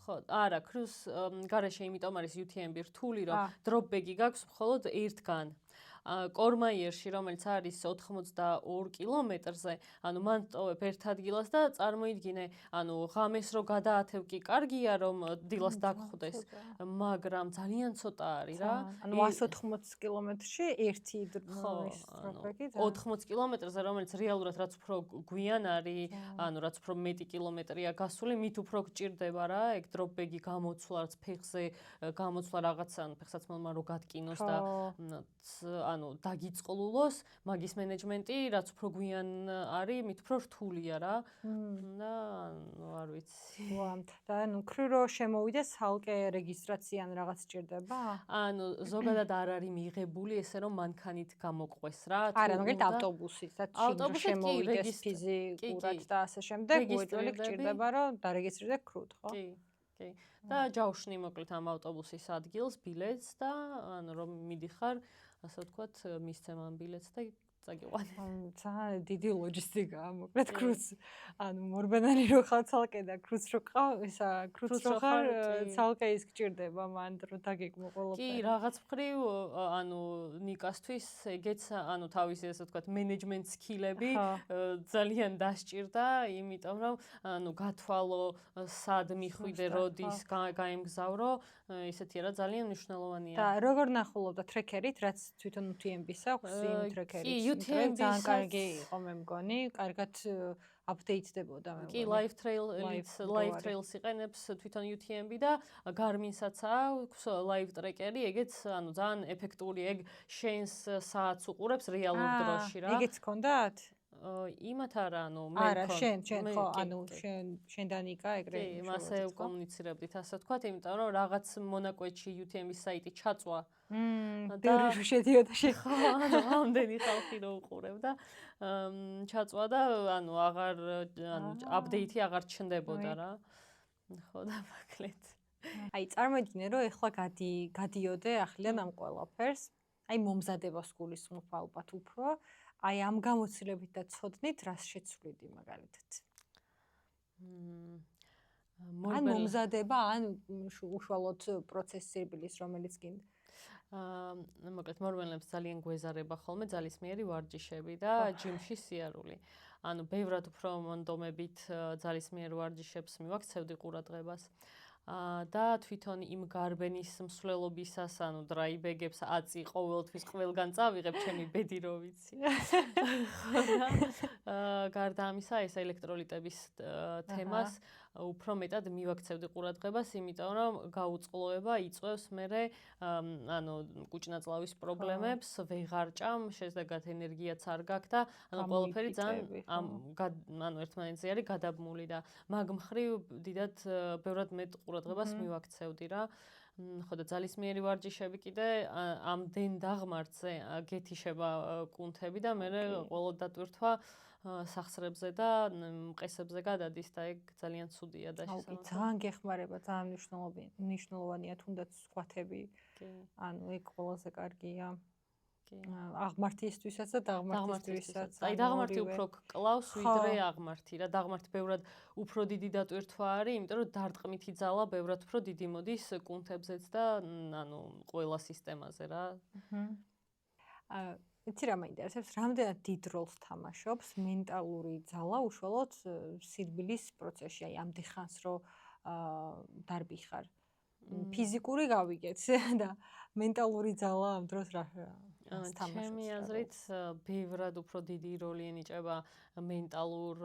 ხო, არა, კრუზ გარეშე იმიტომ არის UTMB რთული, რომ დროპბეგი გაქვს მხოლოდ ერთგან. კორმაიერში, რომელიც არის 82 კილომეტრზე, ანუ მან ტოვებ ერთ ადგილას და წარმოიდგინე, ანუ ღამეს რო გადაათევ კი კარგია, რომ დილას დაგხვდეს, მაგრამ ძალიან ცოტა არის რა. ანუ 180 კილომეტრში ერთი დროპბეგი. 80 კილომეტრზე, რომელიც რეალურად რაც უფრო გვიან არის, ანუ რაც უფრო მეტი კილომეტრია გასული, მით უფრო გჭირდება რა, ეგ დროპბეგი გამოცვლა, რაც ფეხზე გამოცვლა რაღაცა, ანუ ფეხსაცმელმა რო გატკინოს და ანუ დაგიწყლულოს, მაგის მენეჯმენტი, რაც უფრო გვიან არის, მით უფრო რთულია რა. და არ ვიცი. და ნუ კრურო შემოვიდეს ალკე რეგისტრაცია ან რაღაც სჭირდება? ანუ ზოგადად არ არის მიღებული ესე რომ მანქანით გამოყვეს რა. არა, მაგალითად ავტობუსით და ჩინო შემოვიდეს ფიზიკურად და ასე შემდეგ, უეჭველი გჭირდება რომ დარეგისტრირდე კრუდ, ხო? კი. კი. და ჯავშნი მოკლედ ამ ავტობუსის ადგილს, ბილეთს და ანუ რომ მიდიხარ ასე ვთქვათ, მისცემ ამ ბილეთს და წაგიყვანე. ძალიან დიდი ლოჯისტიკაა, მოკლედ კრუზ. ანუ მორბენანი რო ხარ ცალკე და კრუზ რო ყავ, ისა კრუზ რო ხარ, ცალკე ის გჭირდება მან რო დაგეგმო ყველაფერი. კი, რაღაც მხრივ, ანუ ნიკასთვის ეგეც, ანუ თავისი ასე ვთქვათ, მენეჯმენტ სკილები ძალიან დასჭირდა, იმიტომ რომ ანუ გათვალო, სად მიხვიდე, როდის გაემგზავრო, ისეთი რა ძალიან მნიშვნელოვანია. და როგორ ნახულობდა ტრეკერით, რაც თვითონ UTMB-ს აქვს იმ ტრეკერით? UTMB-ს ძალიან კარგი იყო მე მგონი, კარგად აპდეიტდებოდა მე მგონი. კი, Live Trails იყენებს თვითონ UTMB და Garmin-საც აქვს Live Tracker-ი, ეგეც ანუ ძალიან ეფექტური, ეგ შენს საათს უყურებს რეალურ დროში რა. ეგეც გქონდათ? იმათ არა, ანუ მე არა, შენ ხო, ანუ შენ და ნიკა ეგრე. კი, მასე ვკომუნიცირებდით, ასე ვთქვათ, იმიტომ რომ რაღაც მონაკვეთში UTMB-ის საიტი ჩაწვა. და შედიოდა ხო, ანუ ამდენი ხალხი რო უყურებდა, ჩაწვა და ანუ აღარ ანუ აპდეიტი აღარ ჩნდებოდა რა. ხო და მოკლედ. აი, წარმოიდგინე, რომ ეხლა გადიოდე ახლიდან ამ ყველაფერს, აი მომზადებას გულისხმობ ალბათ უფრო. აი ამ გამოცდილებით და ცოდნით რას შეცვლიდი მაგალითად? ან მომზადება, ან უშუალოდ პროცესი სირბილის, რომელიც გინდა. მოკლედ მორბენლებს ძალიან გვეზარება ხოლმე ძალისმიერი ვარჯიშები და ჯიმში სიარული. ანუ ბევრად უფრო მონდომებით ძალისმიერ ვარჯიშებს მივაქცევდი ყურადღებას. და თვითონ იმ გარბენის მსვლელობისას, ანუ დრაიბეგებს აწი ყოველთვის ყველგან წავიღებ, ჩემი ბედი რო ვიცი. გარდა ამისა, ეს ელექტროლიტების თემას უფრო მეტად მივაქცევდი ყურადღებას, იმიტომ რომ გაუწყლოება იწვევს მერე ანუ კუჭნაწლავის პრობლემებს, ვეღარ ჭამ, შესდეგად ენერგიაც არ გაქვს და ანუ ყველაფერი ძალიან ანუ ერთმანეთზე არის გადაბმული და მაგ მხრივ დიდად ბევრად მეტ ყურადღებას მივაქცევდი რა. ხო და ძალისმიერი ვარჯიშები კიდე ამდენ დაღმართზე გეთიშება კუნთები და მე ყველა დატვირთვა სახსრებზე და მყესებზე გადადის და ეგ ძალიან ცუდია და შესაძლოა. ძალიან გეხმარება, ძალიან მნიშვნელოვანია თუნდაც სკვათები. ანუ ეგ ყველაზე კარგია. აღმართისთვისაც და დაღმართისთვისაც. აი დაღმართი უფრო კლავს ვიდრე აღმართი რა. დაღმართი ბევრად უფრო დიდი დატვირთვა არის, იმიტომ რომ დარტყმითი ძალა ბევრად უფრო დიდი მოდის კუნთებზეც და ანუ ყველა სისტემაზე რა. იცი რა მაინტერესებს, რამდენად დიდ როლს თამაშობს მენტალური ძალა უშუალოდ სირბილის პროცესში, აი ამდენ ხანს რო დარბი ხარ. ფიზიკური გავიგეთ და მენტალური ძალა ამ დროს რა თამაშობს. ჩემი აზრით, ბევრად უფრო დიდი როლი ენიჭება მენტალურ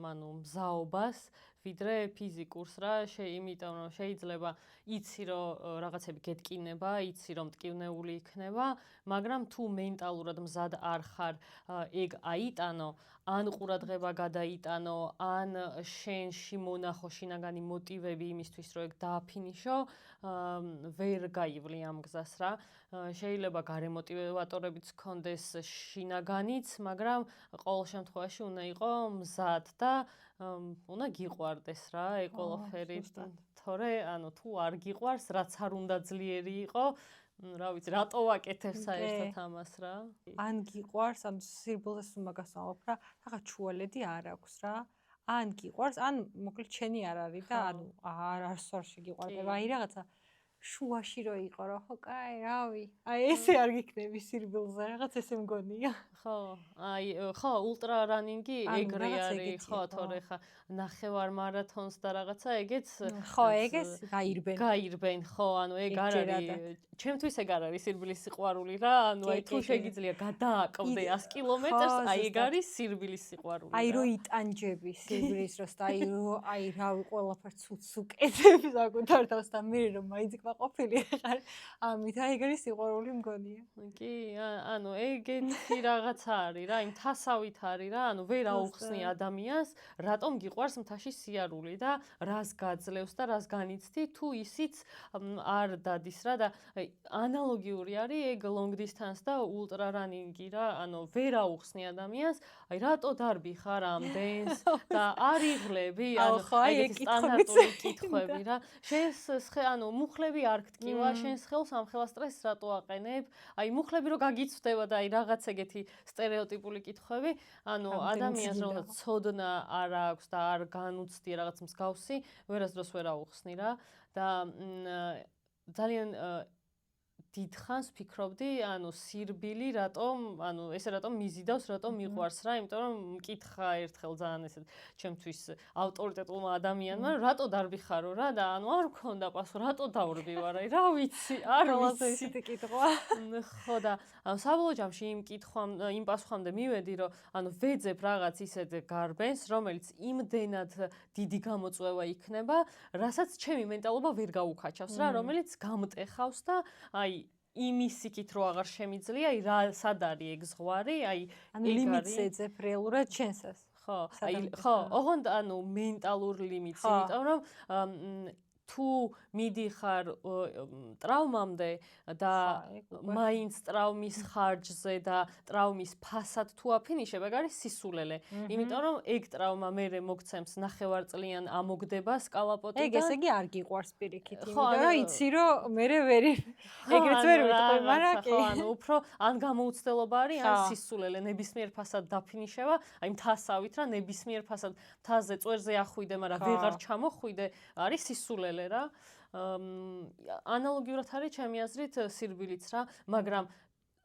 ანუ მზაობას, ვიდრე ფიზიკურს რა, იმიტომ რომ შეიძლება იცი რომ რაღაცები გეტკინება, იცი რომ მტკივნეული იქნება, მაგრამ თუ მენტალურად მზად არ ხარ, ეგ აიტანო, ან ყურადღება გადაიტანო, ან შენში მონახო შინაგანი მოტივები იმისთვის, რომ ეგ დააფინიშო, ვერ გაივლი ამ გზას რა. შეიძლება გარე მოტივატორებიც გქონდეს შინაგანიც, მაგრამ ყოველ შემთხვევაში უნდა იყო მზად და უნდა გიყვარდეს რა, ეგ ყველაფერი. თორე ანუ თუ არ გიყვარს, რაც არ უნდა ძლიერი იყო, რა ვიცი, რატო ვაკეთებ საერთოდ ამას რა? ან გიყვარს, ან სირბილეს მაგას ვამბობ რა, რაღაც ჩუალედი არ აქვს რა. ან გიყვარს, ან მოკლედ ჩენი არ არის და ანუ არ შეგიყვარდება. აი რაღაცა შუაში რო იყო რა, ხო, კაი, რავი. აი ესე არ გიქნები სირბილზე, რაღაც ესე მგონია. ხო, აი, ხო, ულტრა რანინგი ეგრე არის, ხო, თორე ხა ნახევარ მარათონს და რაღაცა ეგეც ხო, ეგეს გაირბენ, ხო, ანუ ეგ არ არის. ჩემთვის ეგ არ არის სირბილის სიყვარული რა, ანუ აი თუ შეგიძლია გადააკლდე 100 კილომეტრს, აი ეგ არის სირბილის სიყვარული. აი რო იტანჯები სირბილის დროს და აი რავი, ყველაფერს ცუც უკეთებ საკუთარ თავს და მე რომ მაინც ყოფილი ხარ, ამით აი ეგ არის სიყვარული მგონია. კი, ანუ ეგეთი რაღაცა არის რა, იმ თასავით არის რა, ანუ ვერ აუხსნი ადამიანს, რატომ გიყვარს მთაში სიარული და რას გაძლევს და რას განიცდი, თუ ისიც არ დადის რა და ანალოგიური არის ეგ long distance და ultra running-ი რა, ანუ ვერ აუხსნი ადამიანს, აი რატო დარბი ხარ ამდენს და არ იღლები, ანუ ეგეთი სტანდარტული კითხვები რა. შენს ანუ მუხლები არ გტკივა, შენს ხელს ამ ხელა სტრესს რატო აყენებ? აი მუხლები რო გაგიცვდება და აი რაღაც ეგეთი სტერეოტიპული კითხვები, ანუ ადამიანს რომელსაც ცოდნა არ აქვს და არ განუცდია რაღაც მსგავსი, ვერასდროს ვერ აუხსნი რა და ძალიან დიდხანს ფიქრობდი, ანუ სირბილი რატომ, ანუ ესე რატომ მიზიდავს, რატომ მიყვარს რა, იმიტომ რომ მკითხა ერთხელ ძალიან ესეთ ჩემთვის ავტორიტეტულმა ადამიანმა, რატო დარბი ხარო რა და ანუ არ მქონდა პასუხი, რატო დავრბი ვარ, აი რა ვიცი, არ ვიცი ესეთი კითხვა. ხო და საბოლოო ჯამში იმ პასუხამდე მივედი, რომ ანუ ვეძებ რაღაც ისეთ გარბენს, რომელიც იმდენად დიდი გამოწვევა იქნება, რასაც ჩემი მენტალობა ვერ გაუქაჩავს რა, რომელიც გამტეხავს და აი იმის იქით რო აღარ შემიძლია, აი რა სად არის ეგ ზღვარი, აი ანუ ლიმიტს ეძებ რეალურად ჩვენსას. ხო, აი ხო, ოღონდ ანუ მენტალურ ლიმიტს, იმიტომ რომ თუ მიდიხარ ტრავმამდე და მაინც ტრავმის ხარჯზე და ტრავმის ფასად თუ აფინიშებ, ეგ არის სისულელე. იმიტომ რომ ეგ ტრავმა მერე მოგცემს ნახევარწლიან ამოგდებას კალაპოტიდან. ეგ ესე იგი არ გიყვარს პირიქით, იმიტომ რომ იცი რომ მერე ვერ ეგრეც ვერ ვიტყვი, მაგრამ ხო, ანუ უფრო ან გამოუცდელობა არის, ან სისულელე ნებისმიერ ფასად დაფინიშება, აი მთასავით რა ნებისმიერ ფასად მთაზე წვერზე ახვიდე, მაგრამ ვეღარ ჩამოხვიდე, არის სისულელე რა. ანალოგიურად არის ჩემი აზრით სირბილიც რა, მაგრამ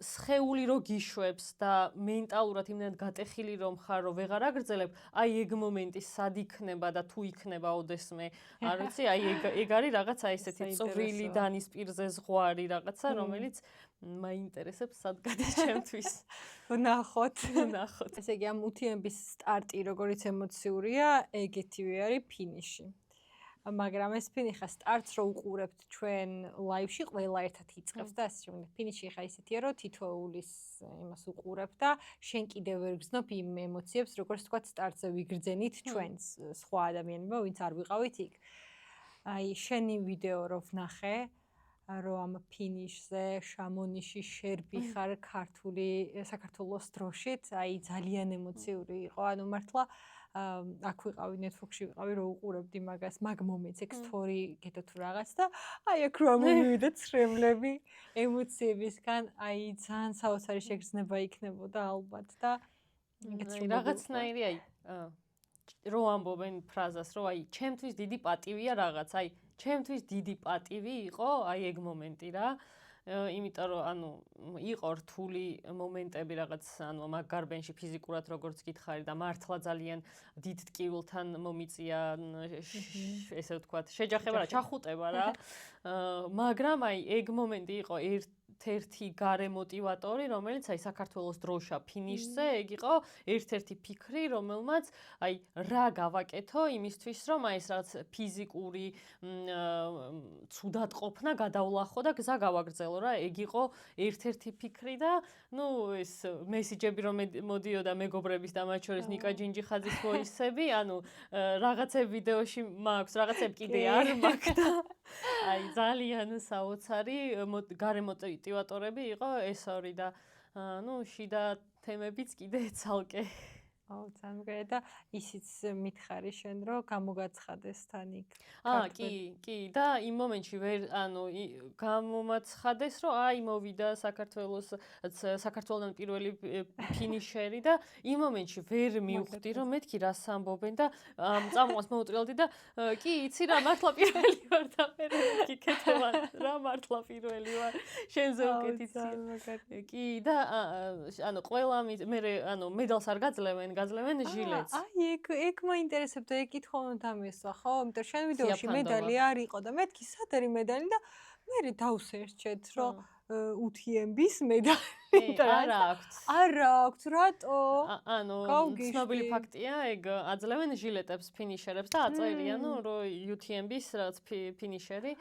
სხეული რო გიშვებს და მენტალურად იმდენად გატეხილი რომ ხარ, რომ ვეღარ აგრძელებ, აი ეგ მომენტი სად იქნება და თუ იქნება ოდესმე, არ ვიცი, აი ეგ არის რაღაცა ესეთი წვრილი დანის პირზე ზღვარი რაღაცა, რომელიც მაინტერესებს სად გადის ჩემთვის. ნახოთ. ნახოთ. ესე იგი ამ უთიების სტარტი როგორიც ემოციურია, ეგეთივე არის ფინიში. მაგრამ ეს ფინიში სტარტს რო უყურებთ ჩვენ ლაივში, ყველა ერთად იწყებს და ასე შემდეგ. ფინიში ხა ისეთია, რომ თითოეულის იმას უყურებ და შენ კიდევ ვერ გრძნობ იმ ემოციებს, როგორც თქვა სტარტზე ვიგრძენით ჩვენს სხვა ადამიანებმა, ვინც არ ვიყავით იქ. აი შენი ვიდეო რო ვნახე, რომ ამ ფინიშზე შამონიში შერბი ხარ საქართველოს დროშით, აი ძალიან ემოციური იყო, ანუ მართლა აქ ვიყავი Netflix-ში ვიყავი რო უყურებდი მაგას მაგ მომენტს ეგ story გეტო თუ რაღაც და აი აქ რომ მივიდა ცრემლები ემოციებისგან აი ძალიან საოცარი შეგრძნება იქნებოდა ალბათ და რაღაცნაირი აი რო ამბობენ ფრაზას რომ აი ჩემთვის დიდი პატივია რაღაც აი ჩემთვის დიდი პატივი იყო აი ეგ მომენტი რა იმიტომ რომ ანუ იყო რთული მომენტები რაღაც ანუ მაგ გარბენში ფიზიკურად როგორც გითხარი და მართლა ძალიან დიდ ტკივილთან მომიწია ესე ვთქვათ შეჯახება რა ჩახუტება რა მაგრამ აი ეგ მომენტი იყო ერთ-ერთი გარე მოტივატორი, რომელიც აი საქართველოს დროშა ფინიშზე, ეგ იყო ერთ-ერთი ფიქრი, რომელმაც აი რა გავაკეთო იმისთვის, რომ აი ეს რაღაც ფიზიკური ცუდად ყოფნა გადავლახო და გზა გავაგრძელო რა, ეგ იყო ერთ-ერთი ფიქრი და ნუ ეს მესიჯები რომ მოდიოდა მეგობრების და მათ შორის ნიკა ჯინჯიხაძის ვოისები, ანუ რაღაცები ვიდეოში მაქვს, რაღაცები კიდე არ მაქვს და აი ძალიან საოცარი გარე მოტივატორები იყო ეს ორი და ნუ შიდა თემებიც კიდე ცალკე. აუ ძალიან და ისიც მითხარი შენ რომ გამოგაცხადეს თან იქ. კი და იმ მომენტში ვერ ანუ გამომაცხადეს რომ აი მოვიდა საქართველოსთან პირველი ფინიშერი და იმ მომენტში ვერ მივხვდი რომ მეთქი რას ამბობენ და წამოყავს მოუტრიალდი და კი იცი რა მართლა პირველი ვარ და მე გიქეთება რა მართლა პირველი ვარ შენზე უკეთიცია. კი და ანუ ყველა მე ანუ მედალს არ გაძლევენ ჟილეთს. აი ეგ მაინტერესებდა ეგ კითხვა უნდა მესვა ხო? იმიტომ შენ ვიდეოში მედალი არ იყო და მეთქი სად არის მედალი და მე დავსერჩეთ რომ UTMB-ის მედალი არა აქვს რატო? ანუ ცნობილი ფაქტია ეგ აძლევენ ჟილეტებს ფინიშერებს და აწერია ნუ რომ UTMB-ის რაღაც ფინიშერი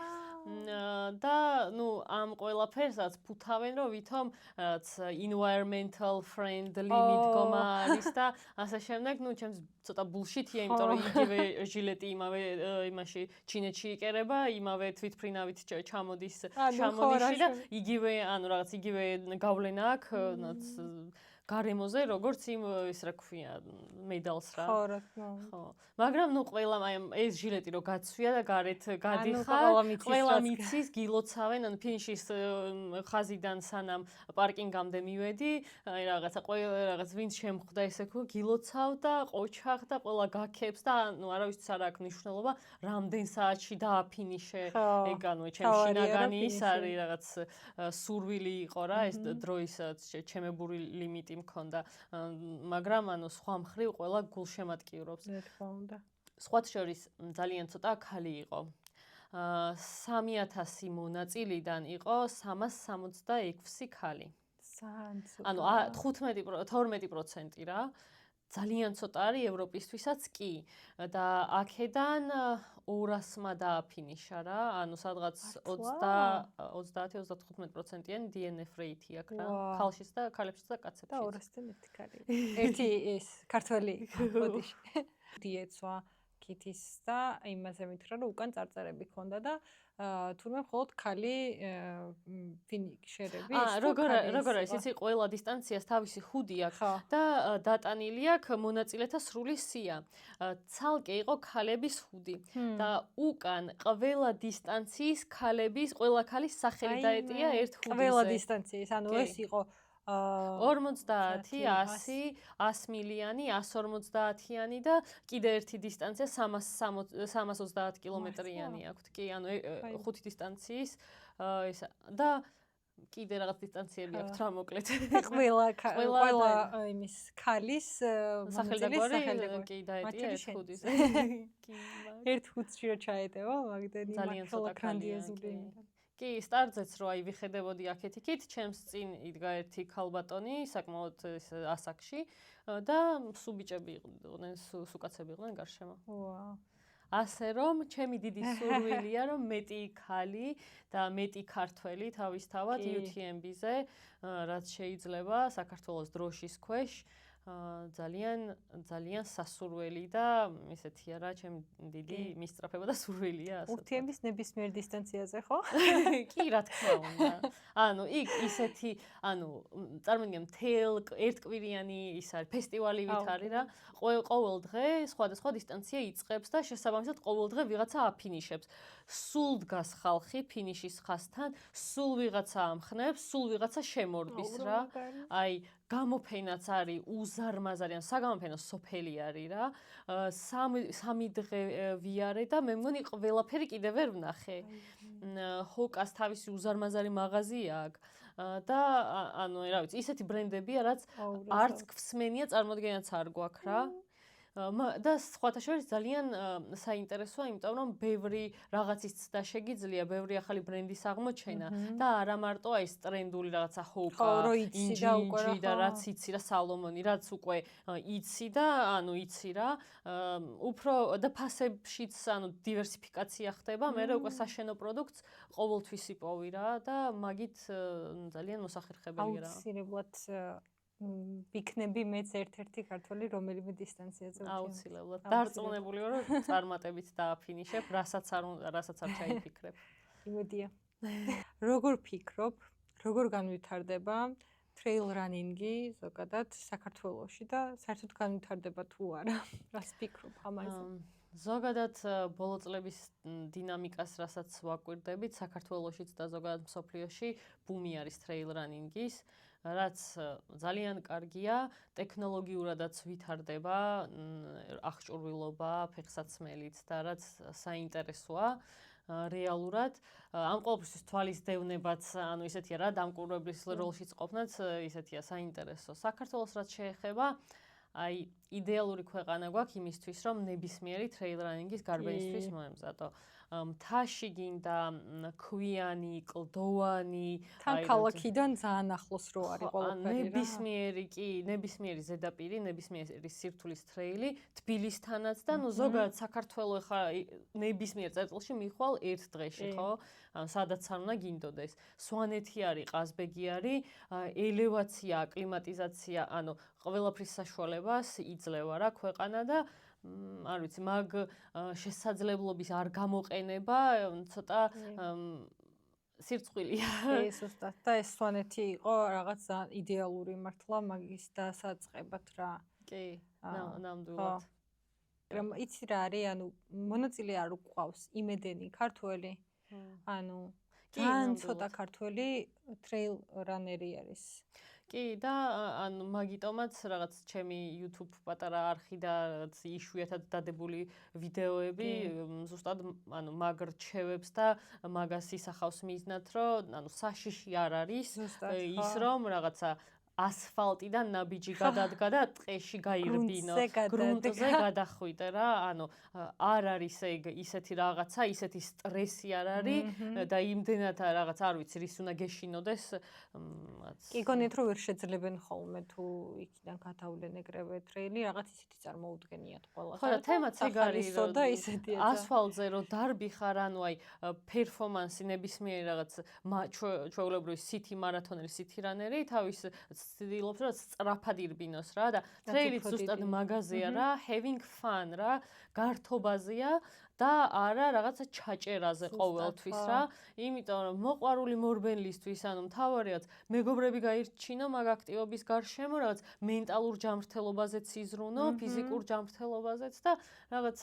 და ნუ ამ ყველაფერსაც ფუთავენ რომ ვითომ რაც environmental friendly მიდგომა არის და ასე შემდეგ ნუ ჩემს ცოტა bullshit-ია იმიტომ რომ იგივე ჟილეტი იმავე იმაში ჩინეთში იყერება იმავე თვითფრინავით ჩამოდის შამონიში და იგივე ანუ რაღაც იგივე გავლენა აქვს გარემოზე როგორც იმ ის რა ქვია მედალს რა ხო მაგრამ ნუ ყველა აი ეს ჟილეტი რო გაცვია და გარეთ გადიხარ ყველა მიცის გილოცავენ ანუ ფინიშის ხაზიდან სანამ პარკინგამდე მივედი აი რაღაცა ყველა რაღაც ვინც შემხვდა ესე ხო გილოცავ და ყოჩაღ და ყველა გაქებს და ანუ არავისთვის არ აქვს მნიშვნელობა რამდენ საათში დააფინიშე ეგ ანუ ჩემს შინაგანი ის არის რაღაც სურვილი იყო რა ეს დროის ჩემებური ლიმიტი მქონდა მაგრამ ანუ სხვა მხრივ ყველა გულშემატკივრობს სხვათა შორის ძალიან ცოტა ქალი იყო 3000 მონაწილიდან იყო 366 ქალი ანუ 12% რა ძალიან ცოტა არის ევროპისთვისაც კი და აქედან 200-მა დააფინიშა რა ანუ სადღაც 30-35%-იანი DNF rate აქვს რა ხალხის და ქალებშიც და კაცებშიც და 200-დან ერთი ქალი ერთი ეს ქართველი ბოდიში დიეცვა კითის და იმაზე მითხრა რომ უკან წარწერები ქონდა და თურმე მხოლოდ ქალი ფინიშერები როგორ არის იცი ყველა დისტანციას თავისი ხუდი აქვს და დატანილი აქვს მონაწილეთა სრული სია ცალკე იყო ქალების ხუდი და უკან ყველა დისტანციის ქალების ყველა ქალის სახელი დაეტია ერთ ხუდიზე ყველა დისტანციის ანუ ეს იყო 50, 100, 100 მილიანი, 150-იანი და კიდე ერთი დისტანცია 330 კილომეტრიანი აქვს. კი, ანუ 5 დისტანციის ისა და კიდე რაღაც დისტანციები აქვს რა მოკლედ. ყველა იმის ქალის სახელდაგვარი კი დაეტია ერთ ხუდიზე. კი, ერთ ხუდში რა ჩაეტევა, მაგდენი მართლა გრანდიოზული. კი, სტარტზეც რო აი ვიხედებოდი აქეთ-იქით, ჩემს წინ იდგა ერთი ქალბატონი, საკმაოდ ასაკში და სუბიჭები იყვნენ, სუკაცები იყვნენ გარშემო. ვაუ. ასე რომ, ჩემი დიდი სურვილია, რომ მეტი ქალი და მეტი ქართველი თავისთავად UTMB-ზე, რაც შეიძლება საქართველოს დროშის ქვეშ ძალიან სასურველი და ისეთი არა, ჩემი დიდი მისწრაფება და სურვილია ასე. ურთიების ნებისმიერ დისტანციაზე, ხო? კი, რა თქმა უნდა. იქ ისეთი, წარმოგიდგენ მთელ ერთკვირიანი ის არის ფესტივალივით არის რა. ყოველ დღე სხვადასხვა დისტანცია იწყებს და შესაბამისად ყოველ დღე ვიღაცა აფინიშებს. სულ დგას ხალხი ფინიშის ხაზთან, სულ ვიღაცა ამხნევს, სულ ვიღაცა შემორბის რა. გამოფენაც არის უზარმაზარი, საგამოფენო სოფელი არის რა. სამი დღე ვიარე და მე მგონი ყველაფერი კიდევ ვერ ვნახე. ჰოკას თავისი უზარმაზარი მაღაზია აქვს. და რა ვიცი, ისეთი ბრენდებია, რაც არც გვსმენია, წარმოდგენაც არ გვაქვს რა. და სხვათა შორის ძალიან საინტერესოა, იმიტომ რომ ბევრი რაღაცის ცდა შეგიძლია, ბევრი ახალი ბრენდის აღმოჩენა და არა მარტო ეს ტრენდული რაღაცა ჰოკა, ინჯი და რაც იცი რა სალომონი, რაც უკვე იცი და იცი რა. უფრო და ფასებშიც დივერსიფიკაცია ხდება, მე უკვე საშენო პროდუქტს ყოველთვის იპოვი რა და მაგით ძალიან მოსახერხებელია რა. აუცილებლად ვიქნები მეც ერთ-ერთი ქართველი, რომელიმე დისტანციაზე ვთქვი. აუცილებლად. დარწმუნებული ვარ, რომ წარმატებით დააფინიშებ, რასაც არ ჩაიფიქრებ. იმედია. როგორ ფიქრობ, როგორ განვითარდება trail running-ი ზოგადად საქართველოში და საერთოდ განვითარდება თუ არა? რას ფიქრობ ამაზე? ზოგადად ბოლო წლების დინამიკას, რასაც ვაკვირდებით, საქართველოშიც და ზოგადად მსოფლიოში ბუმი არის trail running-ის. რაც ძალიან კარგია, ტექნოლოგიურადაც ვითარდება, აღჭურვილობა, ფეხსაცმელით და რაც საინტერესოა რეალურად. ამ ყოველთვის თვალის დევნებაც, ისეთია რა, დამკვირვებლის როლშიც ყოფნაც ისეთია საინტერესო. საქართველოს რაც შეეხება, იდეალური ქვეყანა გვაქვს იმისთვის, რომ ნებისმიერი trail running-ის გარბენისთვის მოემზადო. მთაში გინდა ქვიანი, კლდოვანი, თან ქალაქიდან ძალიან ახლოს რო არის ყველაფერი რა. ნებისმიერი ზედაპირი, ნებისმიერი სირთულის ტრეილი, თბილისთანაც და ზოგადად საქართველოს ხა ნებისმიერ წერტილში მიხვალ ერთ დღეში, ხო? სადაც არ უნდა გინდოდეს. სვანეთი არის, ყაზბეგი არის, ელევაცია, აკლიმატიზაცია, ყველაფრის საშუალებას იძლევა რა ქვეყანა და არ ვიცი, მაგ შესაძლებლობის არ გამოყენება ცოტა სირცხვილია. ზუსტად. და ეს სვანეთი იყო რაღაც იდეალური მართლა მაგის დასაწყებად რა. კი, ნამდვილად. იცი რა არის, მონაწილე არ უყავს იმედენი ქართველი. ძალიან ცოტა ქართველი trail runner-ი არის. კი და მაგიტომაც რაღაც ჩემი YouTube პატარა არხი და რაღაც იშვიათად დადებული ვიდეოები ზუსტად მაგ რჩევებს და მაგას ისახავს მიზნად, რომ საშიში არ არის ის რომ რაღაცა ასფალტიდან ნაბიჯი გადადგა და ტყეში გაირბინო, გრუნტზე გადახვიდე რა, არ არის ისეთი რაღაცა, ისეთი სტრესი არ არის და იმდენად რაღაც არ ვიცი, რის უნდა გეშინოდეს. კი, გონიათ რომ ვერ შეძლებენ ხოლმე თუ იქიდან გადავლენ ეგრევე ტრეილი, რაღაც ისეთი წარმოუდგენიათ ყველას. ხო და თემაც ეგ არის, რომ ასფალტზე რომ დარბი ხარ, პერფორმანსი ნებისმიერი რაღაც ჩვეულებრივი city მარათონელი city runner-ი თავის ცდილობს რომ სწრაფად ირბინოს რა და ტრეილიც ზუსტად მაგაზია რა, having fun რა, გართობაზია და არა რაღაცა ჩაჭერაზე ყოველთვის რა. იმიტომ რომ მოყვარული მორბენლისთვის, მთავარიაც მეგობრები გაირჩინო მაგ აქტივობის გარშემო, რაღაც მენტალურ ჯანმრთელობაზეც იზრუნო, ფიზიკურ ჯანმრთელობაზეც და რაღაც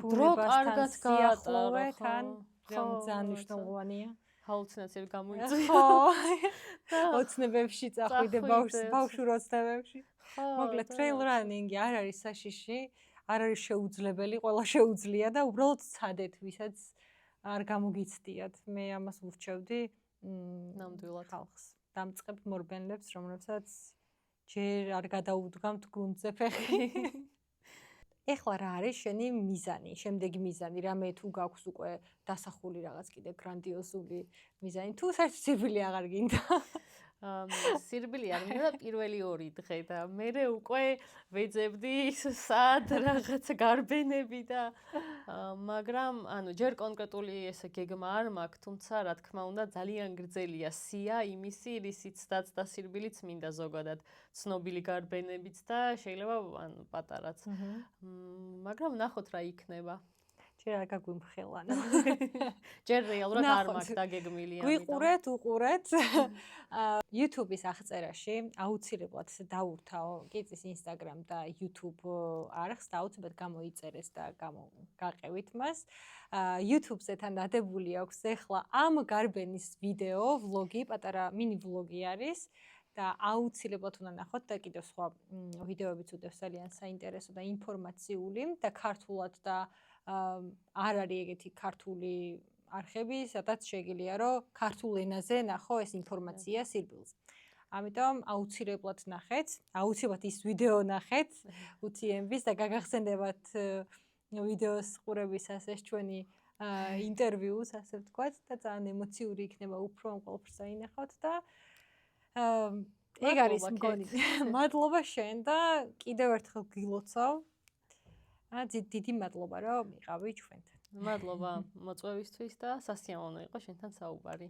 დრო კარგად გაატარო. ძალიან მნიშვნელოვანია. ჰალუცინაციები გამოიწვია. ხო. ოცნებებში წახვიდე ბავშვურ ოცნებებში. მოკლედ trail running-ი არ არის საშიში, არ არის შეუძლებელი, ყველა შეუძლია და უბრალოდ ცადეთ, ვისაც არ გამოგიცდიათ. მე ამას ვურჩევდი ნამდვილად ხალხს. დამწყებ მორბენლებს, რომლებსაც ჯერ არ გადაუდგამთ გუნდზე ფეხი. ეხლა რა არის შენი მიზანი, შემდეგი მიზანი, რამე თუ გაქვს უკვე დასახული რაღაც კიდე გრანდიოზული მიზანი, თუ საერთოდ სირბილი აღარ გინდა? სირბილი არ მინდა და პირველი 2 დღე და მე უკვე ვეძებდი სად რაღაც გარბენები და მაგრამ ანუ ჯერ კონკრეტული ესე გეგმა არ მაქვს, თუმცა რა თქმა უნდა ძალიან გრძელია სია იმისი, რისიც დაცდა სირბილიც მინდა ზოგადად ცნობილი გარბენებიც და შეიძლება ანუ პატარაც. მაგრამ ნახოთ რა იქნება. ჯერ არ გაგვიმხელანა. ჯერ რეალურად არ მაქვს დაგეგმილი ამიტომ. გვიყურეთ, უყურეთ. YouTube-ის აღწერაში აუცილებლად დავურთავ კიწის Instagram და YouTube არხს და აუცილებლად გამოიწერეს და გაყევით მას. YouTube-ზე თან დადებული აქვს ახლა ამ გარბენის ვიდეო, ვლოგი, პატარა მინი ვლოგი არის. და აუცილებლად უნდა ნახოთ და კიდევ სხვა ვიდეოებიც უდევს ძალიან საინტერესო და ინფორმაციული და ქართულად და არ არის ეგეთი ქართული არხები, სადაც შეგიძლია რომ ქართულ ენაზე ნახო ეს ინფორმაცია სირბილზე. ამიტომ აუცილებლად ნახეთ, აუცილებლად ის ვიდეო ნახეთ UTM-ის და გაგახსენდებათ ვიდეოს ყურებისას ეს ჩვენი ინტერვიუს, ასე ვთქვათ და ძალიან ემოციური იქნება უფრო ამ ყველაფერს აინახავთ და ეგ არის მგონი. მადლობა შენ და კიდევ ერთხელ გილოცავ. დიდი მადლობა რომ იყავი ჩვენთან. მადლობა მოწვევისთვის და სასიამოვნო იყო შენთან საუბარი.